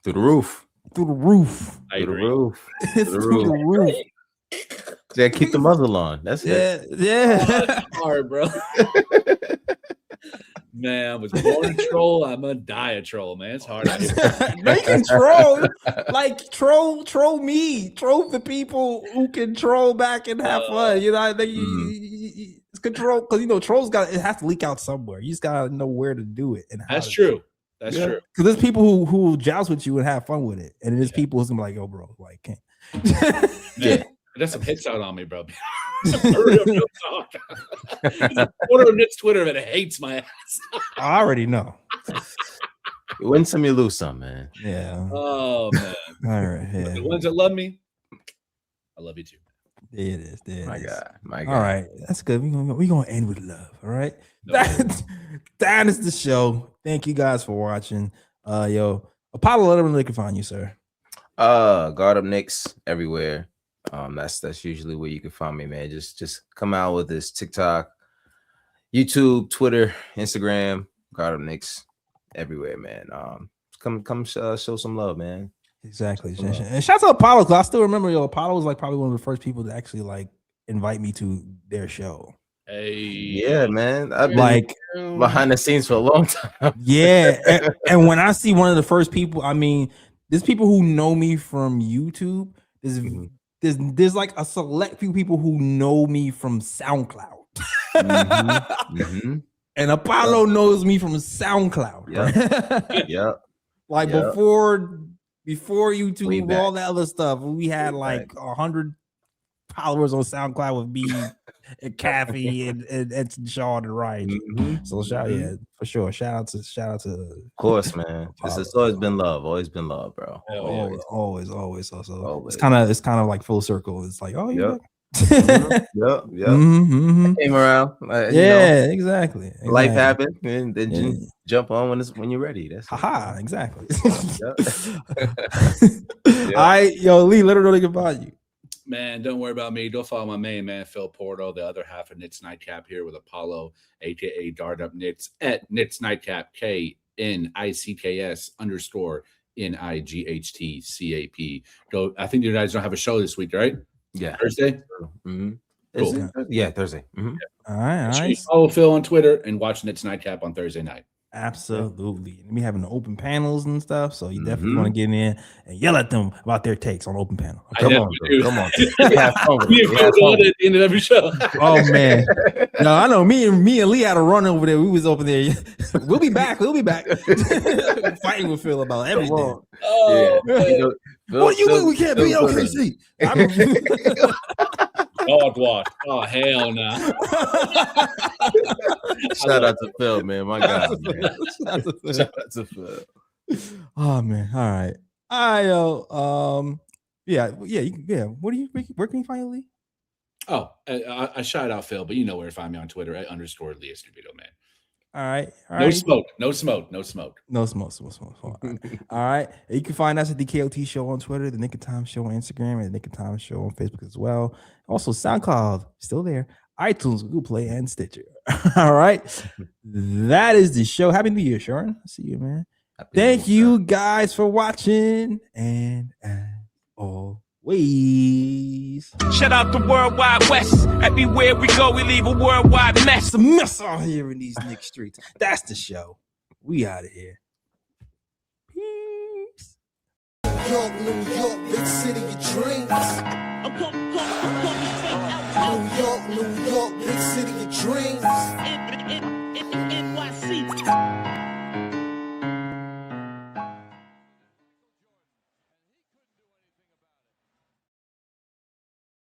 through the roof. I Through agree. the roof. It's through the roof. Yeah, keep the muzzle on. That's it. Yeah. Oh, that's hard, bro. Man, I was born a troll. I'm gonna die a troll, man. It's hard. They can troll, like troll me, troll the people who can troll back and have fun. You know, I think it's control because trolls it has to leak out somewhere. You just gotta know where to do it and how. That's true. That's true. Because there's people who joust with you and have fun with it, and there's people who's gonna be like, "Yo, bro, like, can't." Yeah. That's some hits out on me, bro. real talk. There's a quarter of Nick's Twitter that hates my ass. I already know. You win some, you lose some, man. Yeah. Oh man. All right. Yeah. The ones that love me, I love you too. There it is. There My it is. God. My All God. right, that's good. We're gonna end with love. All right. No. That is the show. Thank you guys for watching. Yo, Apollo, let them know they can find you, sir. Guard Up Knicks everywhere. That's usually where you can find me, man. Just come out with this TikTok, YouTube, Twitter, Instagram, Guard Up Knicks everywhere, man. Come show some love, man. Exactly. Show some love. And shout out to Apollo, because I still remember Apollo was like probably one of the first people to actually like invite me to their show. Hey, Yeah, man. I've been Like behind the scenes for a long time. yeah, and when I see one of the first people, I mean, there's people who know me from YouTube. There's like a select few people who know me from SoundCloud. And Apollo knows me from SoundCloud. Right? Yep. Like Yep. before YouTube, Way back. all that other stuff, we had Way like 100 followers on SoundCloud with me and Kathy and Sean and Ryan. So yeah, for sure. Shout out to Of course, man. This has always been love. Always been love, bro. Always. Also, Always. it's kind of like full circle. It's like, oh, Yep. Yep. Came around. Exactly. Life happened, and then you jump on when you're ready. That's haha, exactly. Yep. All right, yo, Lee, let her know they can find you. man, don't worry about me. Don't follow my main man, Phil Porto, the other half of Knits Nightcap here with Apollo, aka Dart Up Knits, at Knits Nightcap, KNICKS_NIGHTCAP. Go. I think you guys don't have a show this week, right? Yeah. Thursday? Cool. Yeah, Thursday. All right. Follow Phil on Twitter and watch Knits Nightcap on Thursday night. Absolutely. We having the open panels and stuff, so you definitely want to get in and yell at them about their takes on open panel. Come on. We have fun with it. At the end of every show. Oh man, no, I know. Me and Lee had a run over there. We was over there. We'll be back. Fighting with Phil about everything. Oh, What do you mean we can't be OKC? Dog wash. Oh, hell no. Shout out to Phil, man. My God, man. Shout out to Phil. Oh man. All right. Yo. Yeah. Where can you find you, Lee? Oh, I shout out Phil, but you know where to find me on Twitter at _Lee Escobedo, man. All right. No smoke. All right. You can find us at the KOT Show on Twitter, the Nick of Time Show on Instagram, and the Nick of Time Show on Facebook as well. Also, SoundCloud, still there. iTunes, Google Play, and Stitcher. All right. That is the show. Happy New Year, Sharon. I see you, man. Thank you guys for watching. And as always, shout out the Worldwide West. Everywhere we go, we leave a worldwide mess. It's a mess out here in these Knicks streets. That's the show. We out of here. Peace. York, New York, big city of dreams. New York, big city of dreams.